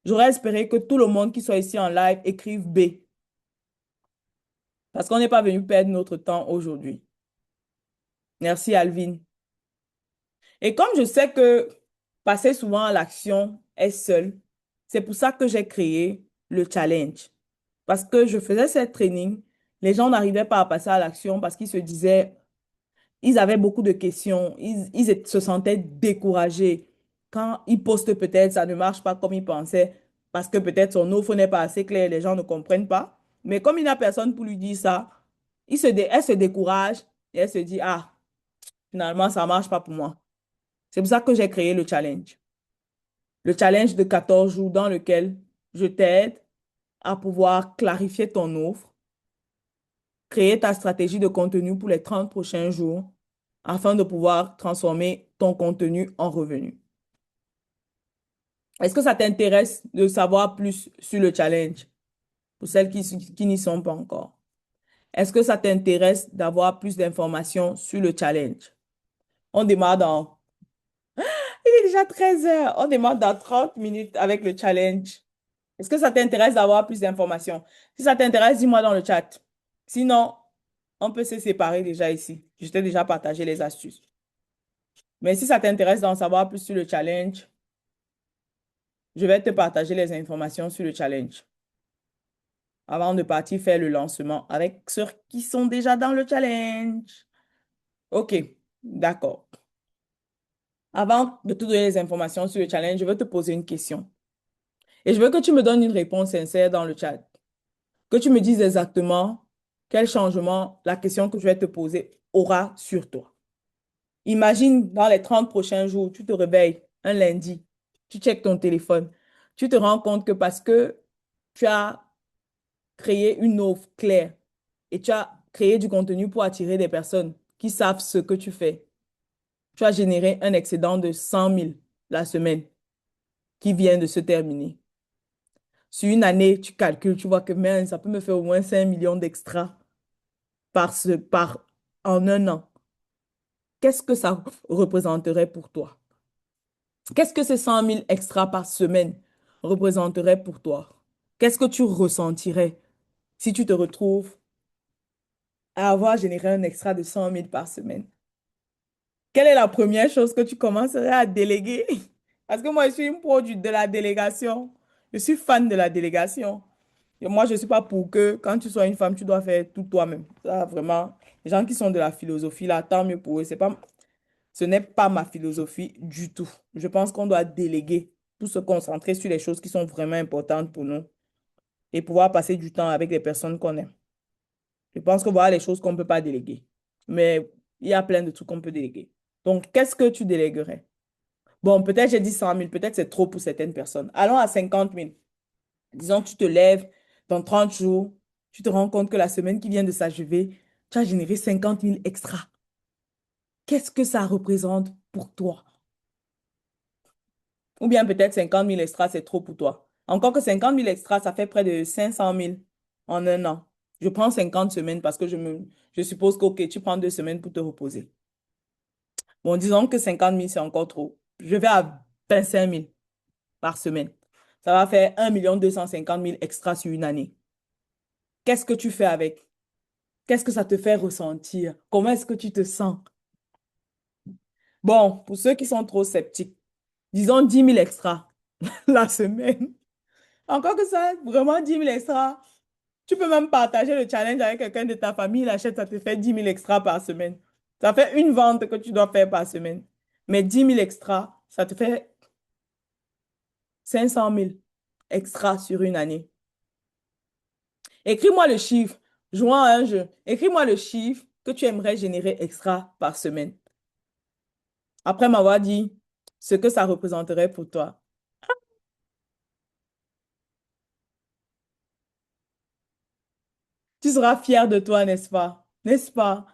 J'aurais espéré que tout le monde qui soit ici en live écrive B, parce qu'on n'est pas venu perdre notre temps aujourd'hui. Merci, Alvin. Et comme je sais que passer souvent à l'action est seul, c'est pour ça que j'ai créé le challenge. Parce que je faisais cette training, les gens n'arrivaient pas à passer à l'action parce qu'ils se disaient, ils avaient beaucoup de questions, ils se sentaient découragés. Quand ils postent peut-être, ça ne marche pas comme ils pensaient parce que peut-être son offre n'est pas assez claire, les gens ne comprennent pas. Mais comme il n'y a personne pour lui dire ça, elle se décourage et elle se dit, ah, finalement, ça ne marche pas pour moi. C'est pour ça que j'ai créé le challenge. Le challenge de 14 jours dans lequel je t'aide à pouvoir clarifier ton offre, créer ta stratégie de contenu pour les 30 prochains jours afin de pouvoir transformer ton contenu en revenu. Est-ce que ça t'intéresse de savoir plus sur le challenge pour celles qui n'y sont pas encore? Est-ce que ça t'intéresse d'avoir plus d'informations sur le challenge? On démarre dans... Il est déjà 13 heures. On démarre dans 30 minutes avec le challenge. Est-ce que ça t'intéresse d'avoir plus d'informations? Si ça t'intéresse, dis-moi dans le chat. Sinon, on peut se séparer déjà ici. Je t'ai déjà partagé les astuces. Mais si ça t'intéresse d'en savoir plus sur le challenge, je vais te partager les informations sur le challenge avant de partir faire le lancement avec ceux qui sont déjà dans le challenge. OK, d'accord. Avant de te donner les informations sur le challenge, je veux te poser une question. Et je veux que tu me donnes une réponse sincère dans le chat. Que tu me dises exactement quel changement la question que je vais te poser aura sur toi. Imagine dans les 30 prochains jours, tu te réveilles un lundi, tu checkes ton téléphone, tu te rends compte que parce que tu as créé une offre claire et tu as créé du contenu pour attirer des personnes qui savent ce que tu fais, tu as généré un excédent de 100 000 la semaine qui vient de se terminer. Sur une année, tu calcules, tu vois que man, ça peut me faire au moins 5 millions d'extra en un an. Qu'est-ce que ça représenterait pour toi? Qu'est-ce que ces 100 000 extra par semaine représenteraient pour toi? Qu'est-ce que tu ressentirais si tu te retrouves à avoir généré un extra de 100 000 par semaine? Quelle est la première chose que tu commencerais à déléguer? Parce que moi, je suis une produit de la délégation. Je suis fan de la délégation. Et moi, je ne suis pas pour que quand tu sois une femme, tu dois faire tout toi-même. Ça, vraiment, les gens qui sont de la philosophie, là, tant mieux pour eux. Ce n'est pas ma philosophie du tout. Je pense qu'on doit déléguer pour se concentrer sur les choses qui sont vraiment importantes pour nous et pouvoir passer du temps avec les personnes qu'on aime. Je pense que voilà les choses qu'on ne peut pas déléguer. Mais il y a plein de trucs qu'on peut déléguer. Donc, qu'est-ce que tu déléguerais? Bon, peut-être j'ai dit 100 000, peut-être c'est trop pour certaines personnes. Allons à 50 000. Disons que tu te lèves dans 30 jours, tu te rends compte que la semaine qui vient de s'achever, tu as généré 50 000 extra. Qu'est-ce que ça représente pour toi? Ou bien peut-être 50 000 extra, c'est trop pour toi. Encore que 50 000 extra, ça fait près de 500 000 en un an. Je prends 50 semaines parce que je suppose que, ok, tu prends 2 semaines pour te reposer. Bon, disons que 50 000 c'est encore trop. Je vais à 25 000 par semaine. Ça va faire 1 250 000 extra sur une année. Qu'est-ce que tu fais avec? Qu'est-ce que ça te fait ressentir? Comment est-ce que tu te sens? Bon, pour ceux qui sont trop sceptiques, disons 10 000 extra la semaine. Encore que ça, vraiment 10 000 extra. Tu peux même partager le challenge avec quelqu'un de ta famille. Il achète, ça te fait 10 000 extra par semaine. Ça fait une vente que tu dois faire par semaine. Mais 10 000 extra, ça te fait 500 000 extra sur une année. Écris-moi le chiffre. Jouons à un jeu. Écris-moi le chiffre que tu aimerais générer extra par semaine. Après m'avoir dit ce que ça représenterait pour toi. Tu seras fier de toi, n'est-ce pas? N'est-ce pas?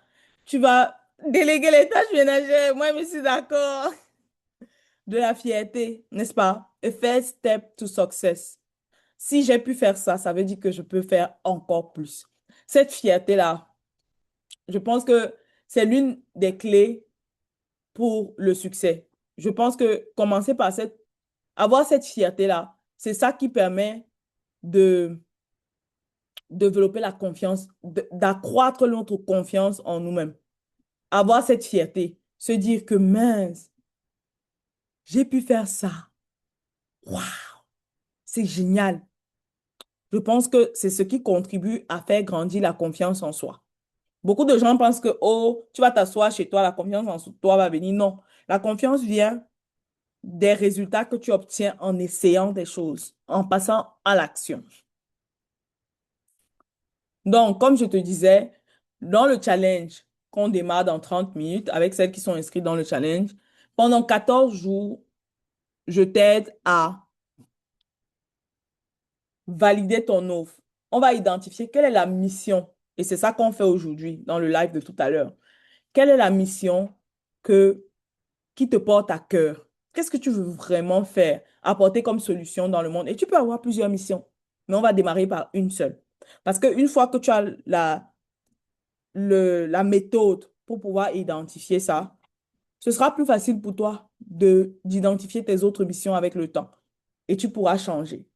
Tu vas déléguer les tâches ménagères. Moi, je suis d'accord. De la fierté, n'est-ce pas? A first step to success. Si j'ai pu faire ça, ça veut dire que je peux faire encore plus. Cette fierté-là, je pense que c'est l'une des clés pour le succès. Je pense que commencer par avoir cette fierté-là, c'est ça qui permet de développer la confiance, d'accroître notre confiance en nous-mêmes. Avoir cette fierté, se dire que mince, j'ai pu faire ça. Waouh, c'est génial. Je pense que c'est ce qui contribue à faire grandir la confiance en soi. Beaucoup de gens pensent que, oh, tu vas t'asseoir chez toi, la confiance en toi va venir. Non, la confiance vient des résultats que tu obtiens en essayant des choses, en passant à l'action. Donc, comme je te disais, dans le challenge qu'on démarre dans 30 minutes avec celles qui sont inscrites dans le challenge, pendant 14 jours, je t'aide à valider ton offre. On va identifier quelle est la mission. Et c'est ça qu'on fait aujourd'hui dans le live de tout à l'heure. Quelle est la mission que, qui te porte à cœur? Qu'est-ce que tu veux vraiment faire, apporter comme solution dans le monde? Et tu peux avoir plusieurs missions, mais on va démarrer par une seule. Parce qu'une fois que tu as la méthode pour pouvoir identifier ça, ce sera plus facile pour toi d'identifier tes autres missions avec le temps. Et tu pourras changer.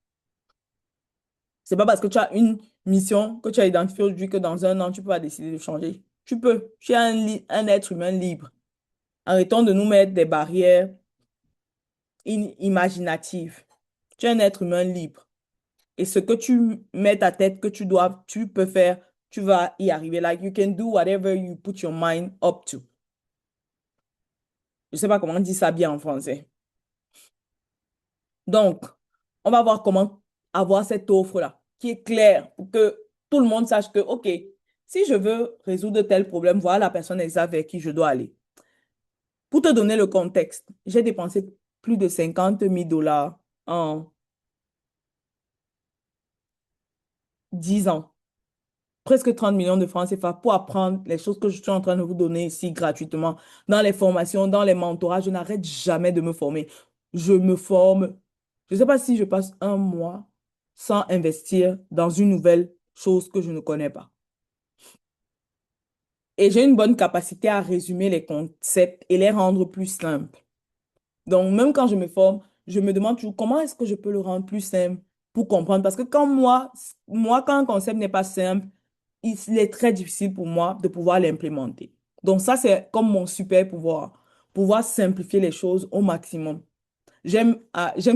C'est pas parce que tu as une mission que tu as identifiée aujourd'hui que dans un an, tu peux décider de changer. Tu peux. Tu es un être humain libre. Arrêtons de nous mettre des barrières imaginatives. Tu es un être humain libre. Et ce que tu mets ta tête que tu peux faire, tu vas y arriver. Like you can do whatever you put your mind up to. Je sais pas comment on dit ça bien en français. Donc, on va voir comment avoir cette offre-là qui est claire pour que tout le monde sache que, OK, si je veux résoudre tel problème, voilà la personne exacte vers qui je dois aller. Pour te donner le contexte, j'ai dépensé plus de 50 000 $ en 10 ans, presque 30 millions de francs CFA pour apprendre les choses que je suis en train de vous donner ici gratuitement. Dans les formations, dans les mentorats, je n'arrête jamais de me former. Je me forme. Je ne sais pas si je passe un mois sans investir dans une nouvelle chose que je ne connais pas. Et j'ai une bonne capacité à résumer les concepts et les rendre plus simples. Donc, même quand je me forme, je me demande toujours comment est-ce que je peux le rendre plus simple pour comprendre. Parce que quand quand un concept n'est pas simple, il est très difficile pour moi de pouvoir l'implémenter. Donc, ça, c'est comme mon super pouvoir, pouvoir simplifier les choses au maximum. J'aime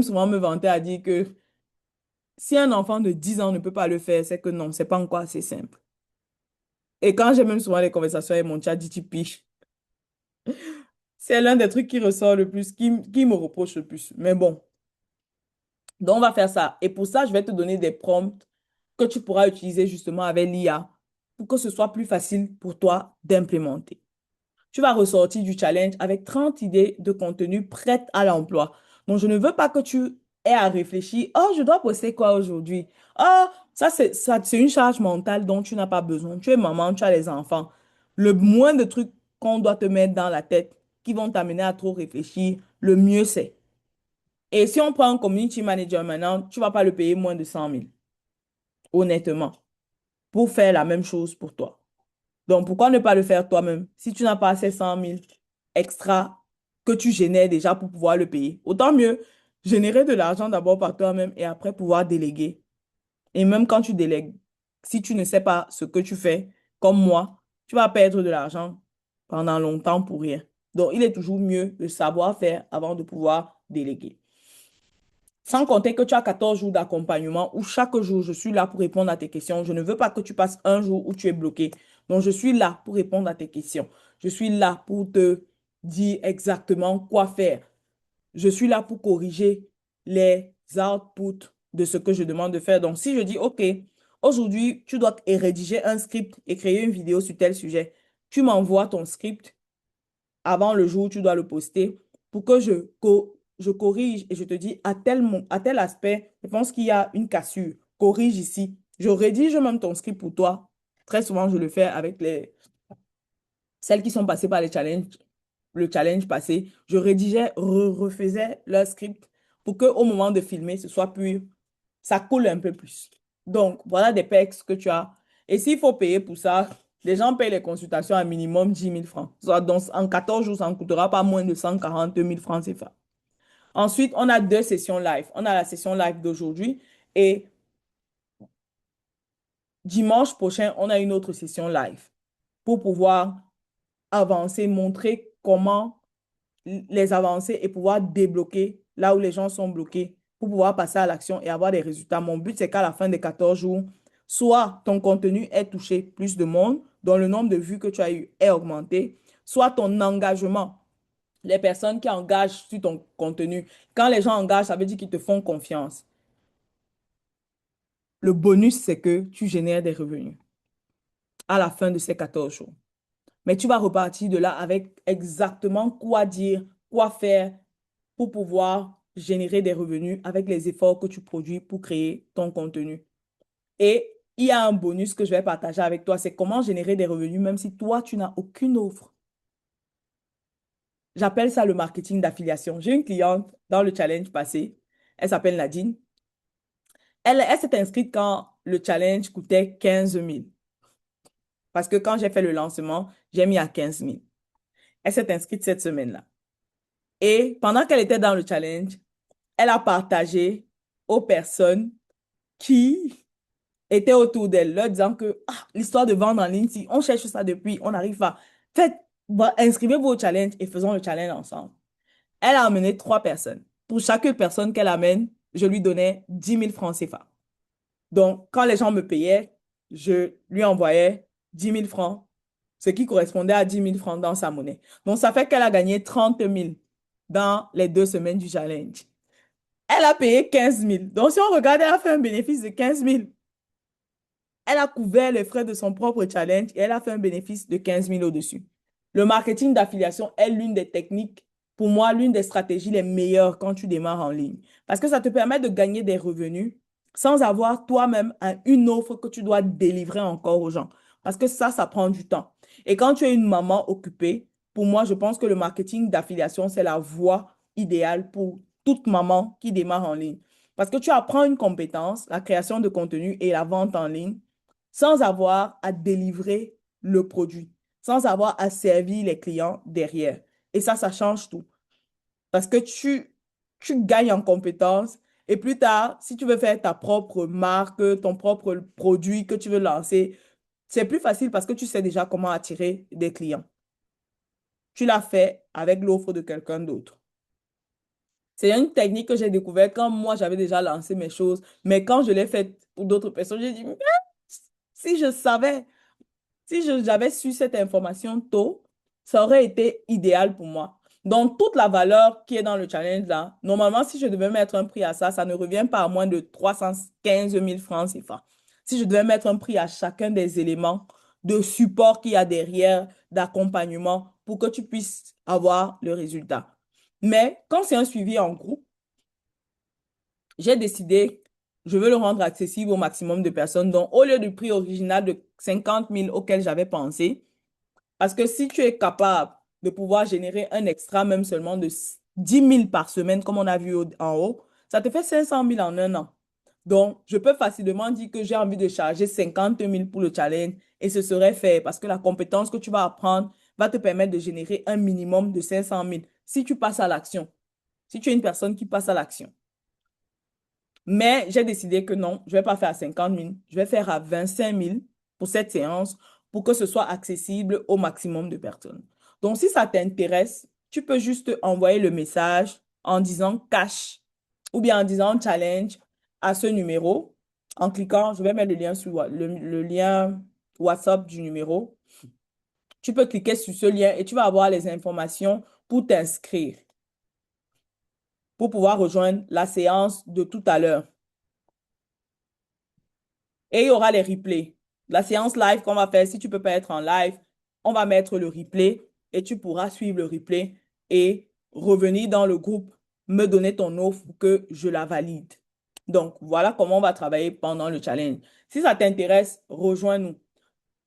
souvent me vanter à dire que si un enfant de 10 ans ne peut pas le faire, c'est que non, c'est pas encore assez simple. Et quand j'ai même souvent les conversations avec mon chat DTP, c'est l'un des trucs qui ressort le plus, qui me reproche le plus. Mais bon. Donc, on va faire ça. Et pour ça, je vais te donner des prompts que tu pourras utiliser justement avec l'IA pour que ce soit plus facile pour toi d'implémenter. Tu vas ressortir du challenge avec 30 idées de contenu prêtes à l'emploi. Donc, je ne veux pas que tu aies à réfléchir. Oh, je dois poster quoi aujourd'hui? Oh, c'est une charge mentale dont tu n'as pas besoin. Tu es maman, tu as les enfants. Le moins de trucs qu'on doit te mettre dans la tête qui vont t'amener à trop réfléchir, le mieux c'est. Et si on prend un community manager maintenant, tu vas pas le payer moins de 100 000, honnêtement, pour faire la même chose pour toi. Donc, pourquoi ne pas le faire toi-même si tu n'as pas ces 100 000 extra que tu génères déjà pour pouvoir le payer? Autant mieux générer de l'argent d'abord par toi-même et après pouvoir déléguer. Et même quand tu délègues, si tu ne sais pas ce que tu fais, comme moi, tu vas perdre de l'argent pendant longtemps pour rien. Donc, il est toujours mieux de savoir faire avant de pouvoir déléguer. Sans compter que tu as 14 jours d'accompagnement où chaque jour, je suis là pour répondre à tes questions. Je ne veux pas que tu passes un jour où tu es bloqué. Donc, je suis là pour répondre à tes questions. Je suis là pour te dire exactement quoi faire. Je suis là pour corriger les outputs de ce que je demande de faire. Donc, si je dis, OK, aujourd'hui, tu dois rédiger un script et créer une vidéo sur tel sujet, tu m'envoies ton script avant le jour où tu dois le poster pour que je corrige et je te dis à tel aspect, je pense qu'il y a une cassure. Corrige ici. Je rédige même ton script pour toi. Très souvent, je le fais avec celles qui sont passées par le challenge passé. Je rédigeais, refaisais leur script pour qu'au moment de filmer, ce soit plus, ça coule un peu plus. Donc, voilà des perks que tu as. Et s'il faut payer pour ça, les gens payent les consultations à minimum 10 000 francs. Donc, en 14 jours, ça ne coûtera pas moins de 140 000 francs CFA. Ensuite, on a deux sessions live. On a la session live d'aujourd'hui et dimanche prochain, on a une autre session live pour pouvoir avancer, montrer comment les avancer et pouvoir débloquer là où les gens sont bloqués pour pouvoir passer à l'action et avoir des résultats. Mon but, c'est qu'à la fin des 14 jours, soit ton contenu ait touché plus de monde, dont le nombre de vues que tu as eu est augmenté, soit ton engagement, les personnes qui engagent sur ton contenu. Quand les gens engagent, ça veut dire qu'ils te font confiance. Le bonus, c'est que tu génères des revenus à la fin de ces 14 jours. Mais tu vas repartir de là avec exactement quoi dire, quoi faire pour pouvoir générer des revenus avec les efforts que tu produis pour créer ton contenu. Et il y a un bonus que je vais partager avec toi, c'est comment générer des revenus même si toi, tu n'as aucune offre. J'appelle ça le marketing d'affiliation. J'ai une cliente dans le challenge passé, elle s'appelle Nadine. Elle s'est inscrite quand le challenge coûtait 15 000. Parce que quand j'ai fait le lancement, j'ai mis à 15 000. Elle s'est inscrite cette semaine-là. Et pendant qu'elle était dans le challenge, elle a partagé aux personnes qui étaient autour d'elle, leur disant que l'histoire de vendre en ligne, si on cherche ça depuis, on n'arrive pas. Faites, inscrivez-vous au challenge et faisons le challenge ensemble. Elle a amené 3 personnes. Pour chaque personne qu'elle amène, je lui donnais 10 000 francs CFA. Donc, quand les gens me payaient, je lui envoyais 10 000 francs, ce qui correspondait à 10 000 francs dans sa monnaie. Donc, ça fait qu'elle a gagné 30 000 dans les 2 semaines du challenge. Elle a payé 15 000. Donc, si on regarde, elle a fait un bénéfice de 15 000. Elle a couvert les frais de son propre challenge et elle a fait un bénéfice de 15 000 au-dessus. Le marketing d'affiliation est l'une des techniques, pour moi, l'une des stratégies les meilleures quand tu démarres en ligne. Parce que ça te permet de gagner des revenus sans avoir toi-même une offre que tu dois délivrer encore aux gens. Parce que ça prend du temps. Et quand tu es une maman occupée, pour moi, je pense que le marketing d'affiliation, c'est la voie idéale pour toute maman qui démarre en ligne. Parce que tu apprends une compétence, la création de contenu et la vente en ligne, sans avoir à délivrer le produit, sans avoir à servir les clients derrière. Et ça change tout. Parce que tu gagnes en compétences et plus tard, si tu veux faire ta propre marque, ton propre produit que tu veux lancer, c'est plus facile parce que tu sais déjà comment attirer des clients. Tu l'as fait avec l'offre de quelqu'un d'autre. C'est une technique que j'ai découverte quand moi, j'avais déjà lancé mes choses. Mais quand je l'ai faite pour d'autres personnes, j'ai dit, mais si je savais. Si j'avais su cette information tôt, ça aurait été idéal pour moi. Donc, toute la valeur qui est dans le challenge là, normalement, si je devais mettre un prix à ça, ça ne revient pas à moins de 315 000 francs CFA. Si je devais mettre un prix à chacun des éléments de support qu'il y a derrière, d'accompagnement pour que tu puisses avoir le résultat. Mais quand c'est un suivi en groupe, j'ai décidé, je veux le rendre accessible au maximum de personnes. Donc, au lieu du prix original de 50 000 auquel j'avais pensé, parce que si tu es capable de pouvoir générer un extra, même seulement de 10 000 par semaine, comme on a vu en haut, ça te fait 500 000 en un an. Donc, je peux facilement dire que j'ai envie de charger 50 000 pour le challenge et ce serait fait parce que la compétence que tu vas apprendre va te permettre de générer un minimum de 500 000 si tu passes à l'action, si tu es une personne qui passe à l'action. Mais j'ai décidé que non, je ne vais pas faire à 50 000, je vais faire à 25 000 pour cette séance pour que ce soit accessible au maximum de personnes. Donc, si ça t'intéresse, tu peux juste envoyer le message en disant cash ou bien en disant challenge à ce numéro. En cliquant, je vais mettre le lien sur le lien WhatsApp du numéro. Tu peux cliquer sur ce lien et tu vas avoir les informations pour t'inscrire, pour pouvoir rejoindre la séance de tout à l'heure. Et il y aura les replays. La séance live qu'on va faire, si tu ne peux pas être en live, on va mettre le replay et tu pourras suivre le replay et revenir dans le groupe, me donner ton offre pour que je la valide. Donc, voilà comment on va travailler pendant le challenge. Si ça t'intéresse, rejoins-nous.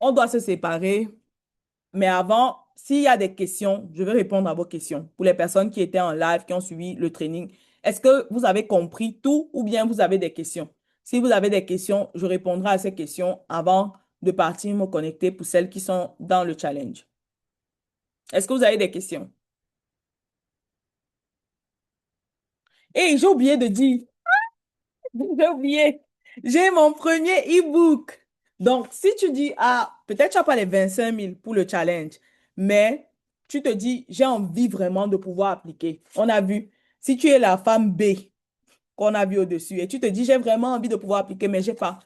On doit se séparer, mais avant, s'il y a des questions, je vais répondre à vos questions. Pour les personnes qui étaient en live, qui ont suivi le training, est-ce que vous avez compris tout ou bien vous avez des questions? Si vous avez des questions, je répondrai à ces questions avant de partir me connecter pour celles qui sont dans le challenge. Est-ce que vous avez des questions? Et j'ai oublié de dire, j'ai oublié, j'ai mon premier e-book. Donc, si tu dis, ah, peut-être tu n'as pas les 25 000 pour le challenge, mais tu te dis, j'ai envie vraiment de pouvoir appliquer. On a vu, si tu es la femme B qu'on a vu au-dessus et tu te dis, j'ai vraiment envie de pouvoir appliquer, mais j'ai pas.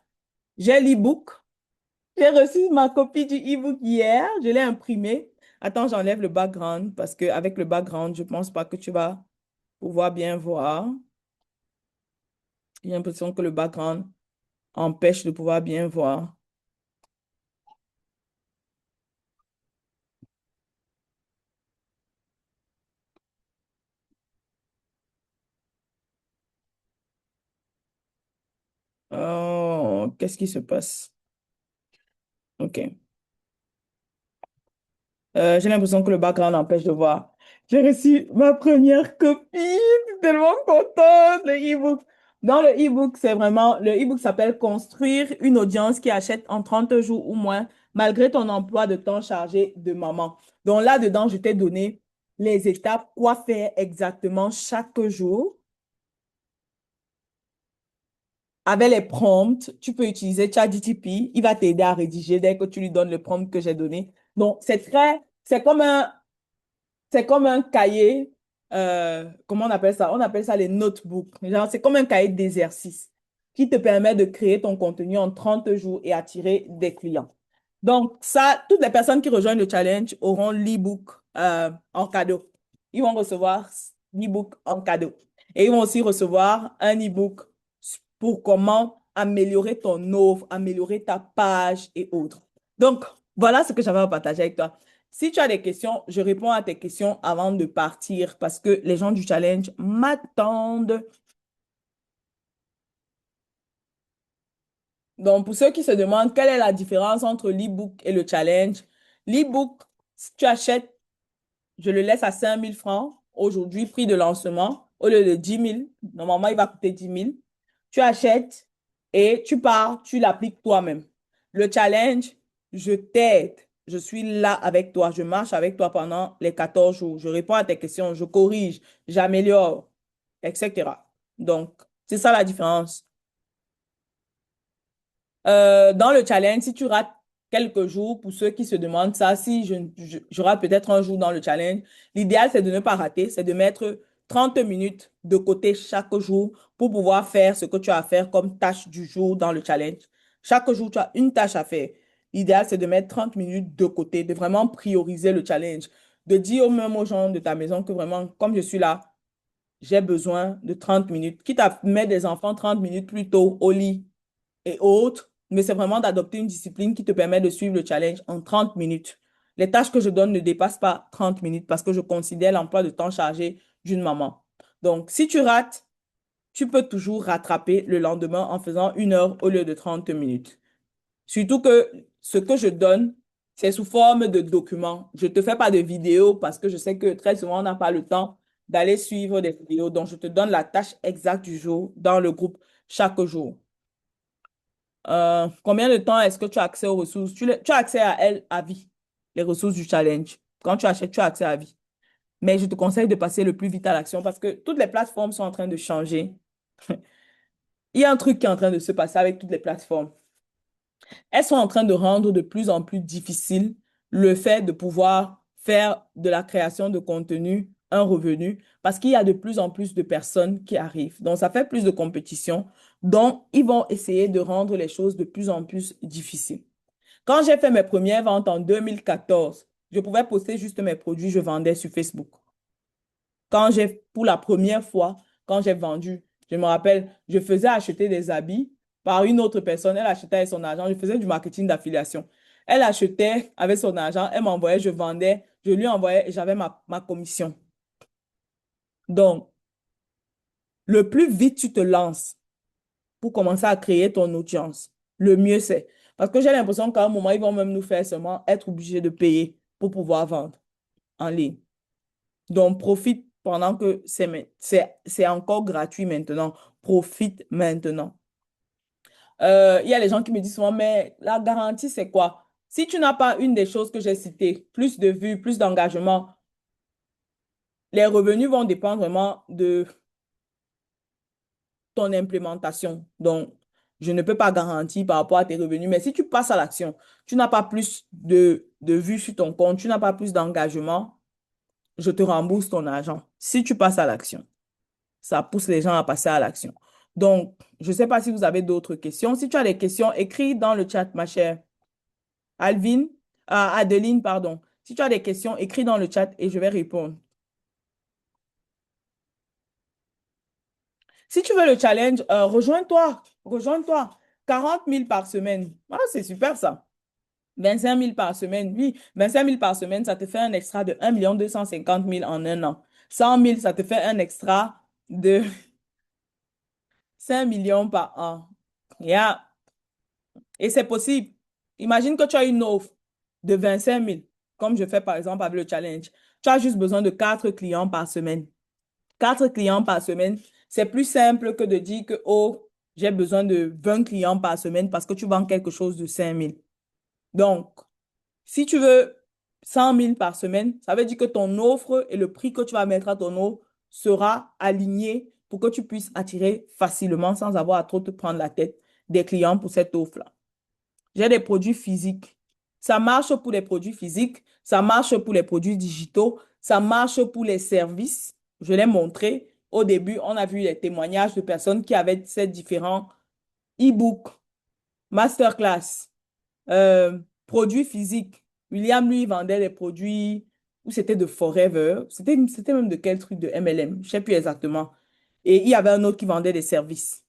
J'ai l'e-book. J'ai reçu ma copie du e-book hier. Je l'ai imprimé. Attends, j'enlève le background parce qu'avec le background, je pense pas que tu vas pouvoir bien voir. J'ai l'impression que le background empêche de pouvoir bien voir. Oh, qu'est-ce qui se passe? OK. J'ai l'impression que le background empêche de voir. J'ai reçu ma première copie. Je suis tellement contente, le e-book. Dans le e-book, c'est vraiment, le e-book s'appelle Construire une audience qui achète en 30 jours ou moins, malgré ton emploi de temps chargé de maman. Donc là-dedans, je t'ai donné les étapes, quoi faire exactement chaque jour. Avec les prompts, tu peux utiliser ChatGPT. Il va t'aider à rédiger dès que tu lui donnes le prompt que j'ai donné. Donc, c'est comme un cahier, comment on appelle ça? On appelle ça les notebooks. Genre, c'est comme un cahier d'exercice qui te permet de créer ton contenu en 30 jours et attirer des clients. Donc, ça, toutes les personnes qui rejoignent le challenge auront l'e-book en cadeau. Ils vont recevoir l'e-book en cadeau. Et ils vont aussi recevoir un e-book pour comment améliorer ton offre, améliorer ta page et autres. Donc, voilà ce que j'avais à partager avec toi. Si tu as des questions, je réponds à tes questions avant de partir parce que les gens du challenge m'attendent. Donc, pour ceux qui se demandent quelle est la différence entre l'e-book et le challenge, l'e-book, si tu achètes, je le laisse à 5 000 francs. Aujourd'hui, prix de lancement, au lieu de 10 000. Normalement, il va coûter 10 000. Tu achètes et tu pars, tu l'appliques toi-même. Le challenge, je t'aide. Je suis là avec toi. Je marche avec toi pendant les 14 jours. Je réponds à tes questions, je corrige, j'améliore, etc. Donc, c'est ça la différence. Dans le challenge, si tu rates quelques jours, pour ceux qui se demandent ça, si je rate peut-être un jour dans le challenge, l'idéal, c'est de ne pas rater, c'est de mettre 30 minutes de côté chaque jour pour pouvoir faire ce que tu as à faire comme tâche du jour dans le challenge. Chaque jour, tu as une tâche à faire. L'idéal, c'est de mettre 30 minutes de côté, de vraiment prioriser le challenge, de dire même aux gens de ta maison que vraiment, comme je suis là, j'ai besoin de 30 minutes. Quitte à mettre des enfants 30 minutes plus tôt au lit et autres, mais c'est vraiment d'adopter une discipline qui te permet de suivre le challenge en 30 minutes. Les tâches que je donne ne dépassent pas 30 minutes parce que je considère l'emploi de temps chargé d'une maman. Donc, si tu rates, tu peux toujours rattraper le lendemain en faisant 1 heure au lieu de 30 minutes. Surtout que ce que je donne, c'est sous forme de documents. Je ne te fais pas de vidéos parce que je sais que très souvent, on n'a pas le temps d'aller suivre des vidéos. Donc, je te donne la tâche exacte du jour dans le groupe chaque jour. Combien de temps est-ce que tu as accès aux ressources? Tu as accès à elles à vie, les ressources du challenge. Quand tu achètes, tu as accès à vie. Mais je te conseille de passer le plus vite à l'action parce que toutes les plateformes sont en train de changer. Il y a un truc qui est en train de se passer avec toutes les plateformes. Elles sont en train de rendre de plus en plus difficile le fait de pouvoir faire de la création de contenu un revenu parce qu'il y a de plus en plus de personnes qui arrivent. Donc, ça fait plus de compétition. Donc, ils vont essayer de rendre les choses de plus en plus difficiles. Quand j'ai fait mes premières ventes en 2014, je pouvais poster juste mes produits, je vendais sur Facebook. Pour la première fois, quand j'ai vendu, je me rappelle, je faisais acheter des habits par une autre personne. Elle achetait avec son argent. Je faisais du marketing d'affiliation. Elle achetait avec son argent. Elle m'envoyait, je vendais. Je lui envoyais et j'avais ma commission. Donc, le plus vite tu te lances pour commencer à créer ton audience, le mieux c'est. Parce que j'ai l'impression qu'à un moment, ils vont même nous faire seulement être obligés de payer pour pouvoir vendre en ligne. Donc, profite pendant que c'est encore gratuit maintenant. Profite maintenant. Il y a les gens qui me disent souvent, mais la garantie, c'est quoi? Si tu n'as pas une des choses que j'ai citées, plus de vues, plus d'engagement, les revenus vont dépendre vraiment de ton implémentation. Donc, je ne peux pas garantir par rapport à tes revenus, mais si tu passes à l'action, tu n'as pas plus de vues sur ton compte, tu n'as pas plus d'engagement, je te rembourse ton argent si tu passes à l'action. Ça pousse les gens à passer à l'action. Donc, je ne sais pas si vous avez d'autres questions. Si tu as des questions, écris dans le chat, ma chère Alvin, Adeline, pardon. Si tu as des questions, écris dans le chat et je vais répondre. Si tu veux le challenge, rejoins-toi. Rejoins-toi. 40 000 par semaine. Ah, c'est super ça. 25 000 par semaine. Oui, 25 000 par semaine, ça te fait un extra de 1 250 000 en un an. 100 000, ça te fait un extra de 5 millions par an. Yeah. Et c'est possible. Imagine que tu as une offre de 25 000, comme je fais par exemple avec le challenge. Tu as juste besoin de 4 clients par semaine. 4 clients par semaine, c'est plus simple que de dire que, oh, j'ai besoin de 20 clients par semaine parce que tu vends quelque chose de 5 000. Donc, si tu veux 100 000 par semaine, ça veut dire que ton offre et le prix que tu vas mettre à ton offre sera aligné pour que tu puisses attirer facilement sans avoir à trop te prendre la tête des clients pour cette offre-là. J'ai des produits physiques. Ça marche pour les produits physiques, ça marche pour les produits digitaux, ça marche pour les services. Je l'ai montré. Au début, on a vu les témoignages de personnes qui avaient ces différents e-books, masterclass, produits physiques. William, lui, vendait des produits où c'était de Forever. C'était même de quel truc de MLM? Je ne sais plus exactement. Et il y avait un autre qui vendait des services.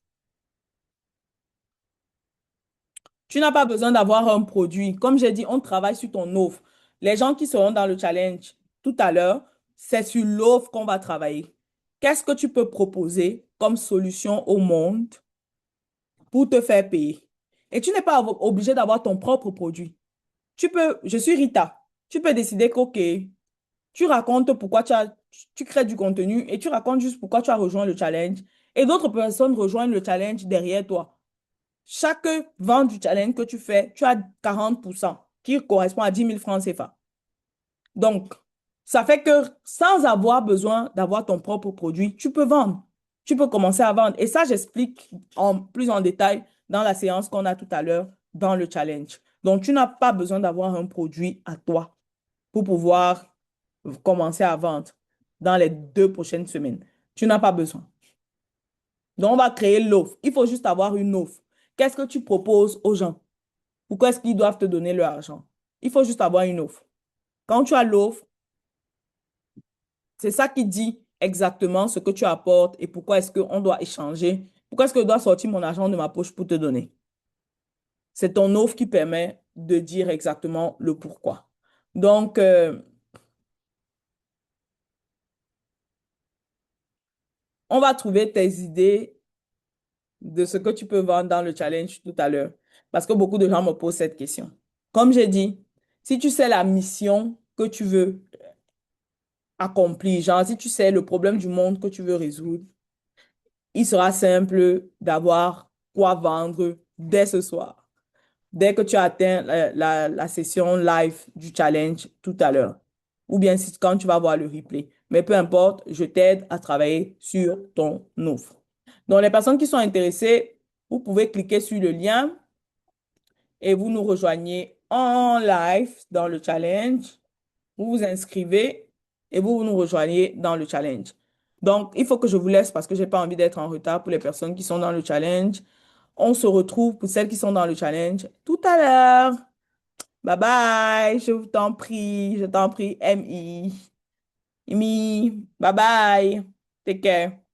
Tu n'as pas besoin d'avoir un produit. Comme j'ai dit, on travaille sur ton offre. Les gens qui seront dans le challenge tout à l'heure, c'est sur l'offre qu'on va travailler. Qu'est-ce que tu peux proposer comme solution au monde pour te faire payer? Et tu n'es pas obligé d'avoir ton propre produit. Je suis Rita. Tu peux décider que, OK, tu racontes pourquoi tu crées du contenu et tu racontes juste pourquoi tu as rejoint le challenge. Et d'autres personnes rejoignent le challenge derrière toi. Chaque vente du challenge que tu fais, tu as 40% qui correspond à 10 000 francs CFA. Donc, ça fait que sans avoir besoin d'avoir ton propre produit, tu peux vendre. Tu peux commencer à vendre. Et ça, j'explique plus en détail dans la séance qu'on a tout à l'heure dans le challenge. Donc, tu n'as pas besoin d'avoir un produit à toi pour pouvoir commencer à vendre dans les 2 prochaines semaines. Tu n'as pas besoin. Donc, on va créer l'offre. Il faut juste avoir une offre. Qu'est-ce que tu proposes aux gens? Pourquoi est-ce qu'ils doivent te donner leur argent? Il faut juste avoir une offre. Quand tu as l'offre, c'est ça qui dit exactement ce que tu apportes et pourquoi est-ce qu'on doit échanger. Pourquoi est-ce que je dois sortir mon argent de ma poche pour te donner? c'est ton offre qui permet de dire exactement le pourquoi. Donc, on va trouver tes idées de ce que tu peux vendre dans le challenge tout à l'heure. Parce que beaucoup de gens me posent cette question. Comme j'ai dit, si tu sais la mission que tu veux accomplir, genre si tu sais le problème du monde que tu veux résoudre, il sera simple d'avoir quoi vendre dès ce soir, dès que tu as atteint la session live du challenge tout à l'heure. Ou bien si, quand tu vas voir le replay. Mais peu importe, je t'aide à travailler sur ton offre. Donc, les personnes qui sont intéressées, vous pouvez cliquer sur le lien et vous nous rejoignez en live dans le challenge. Vous vous inscrivez et vous nous rejoignez dans le challenge. Donc, il faut que je vous laisse parce que j'ai pas envie d'être en retard pour les personnes qui sont dans le challenge. On se retrouve pour celles qui sont dans le challenge tout à l'heure. Bye bye, je t'en prie, MI. Imi, bye bye. Take care.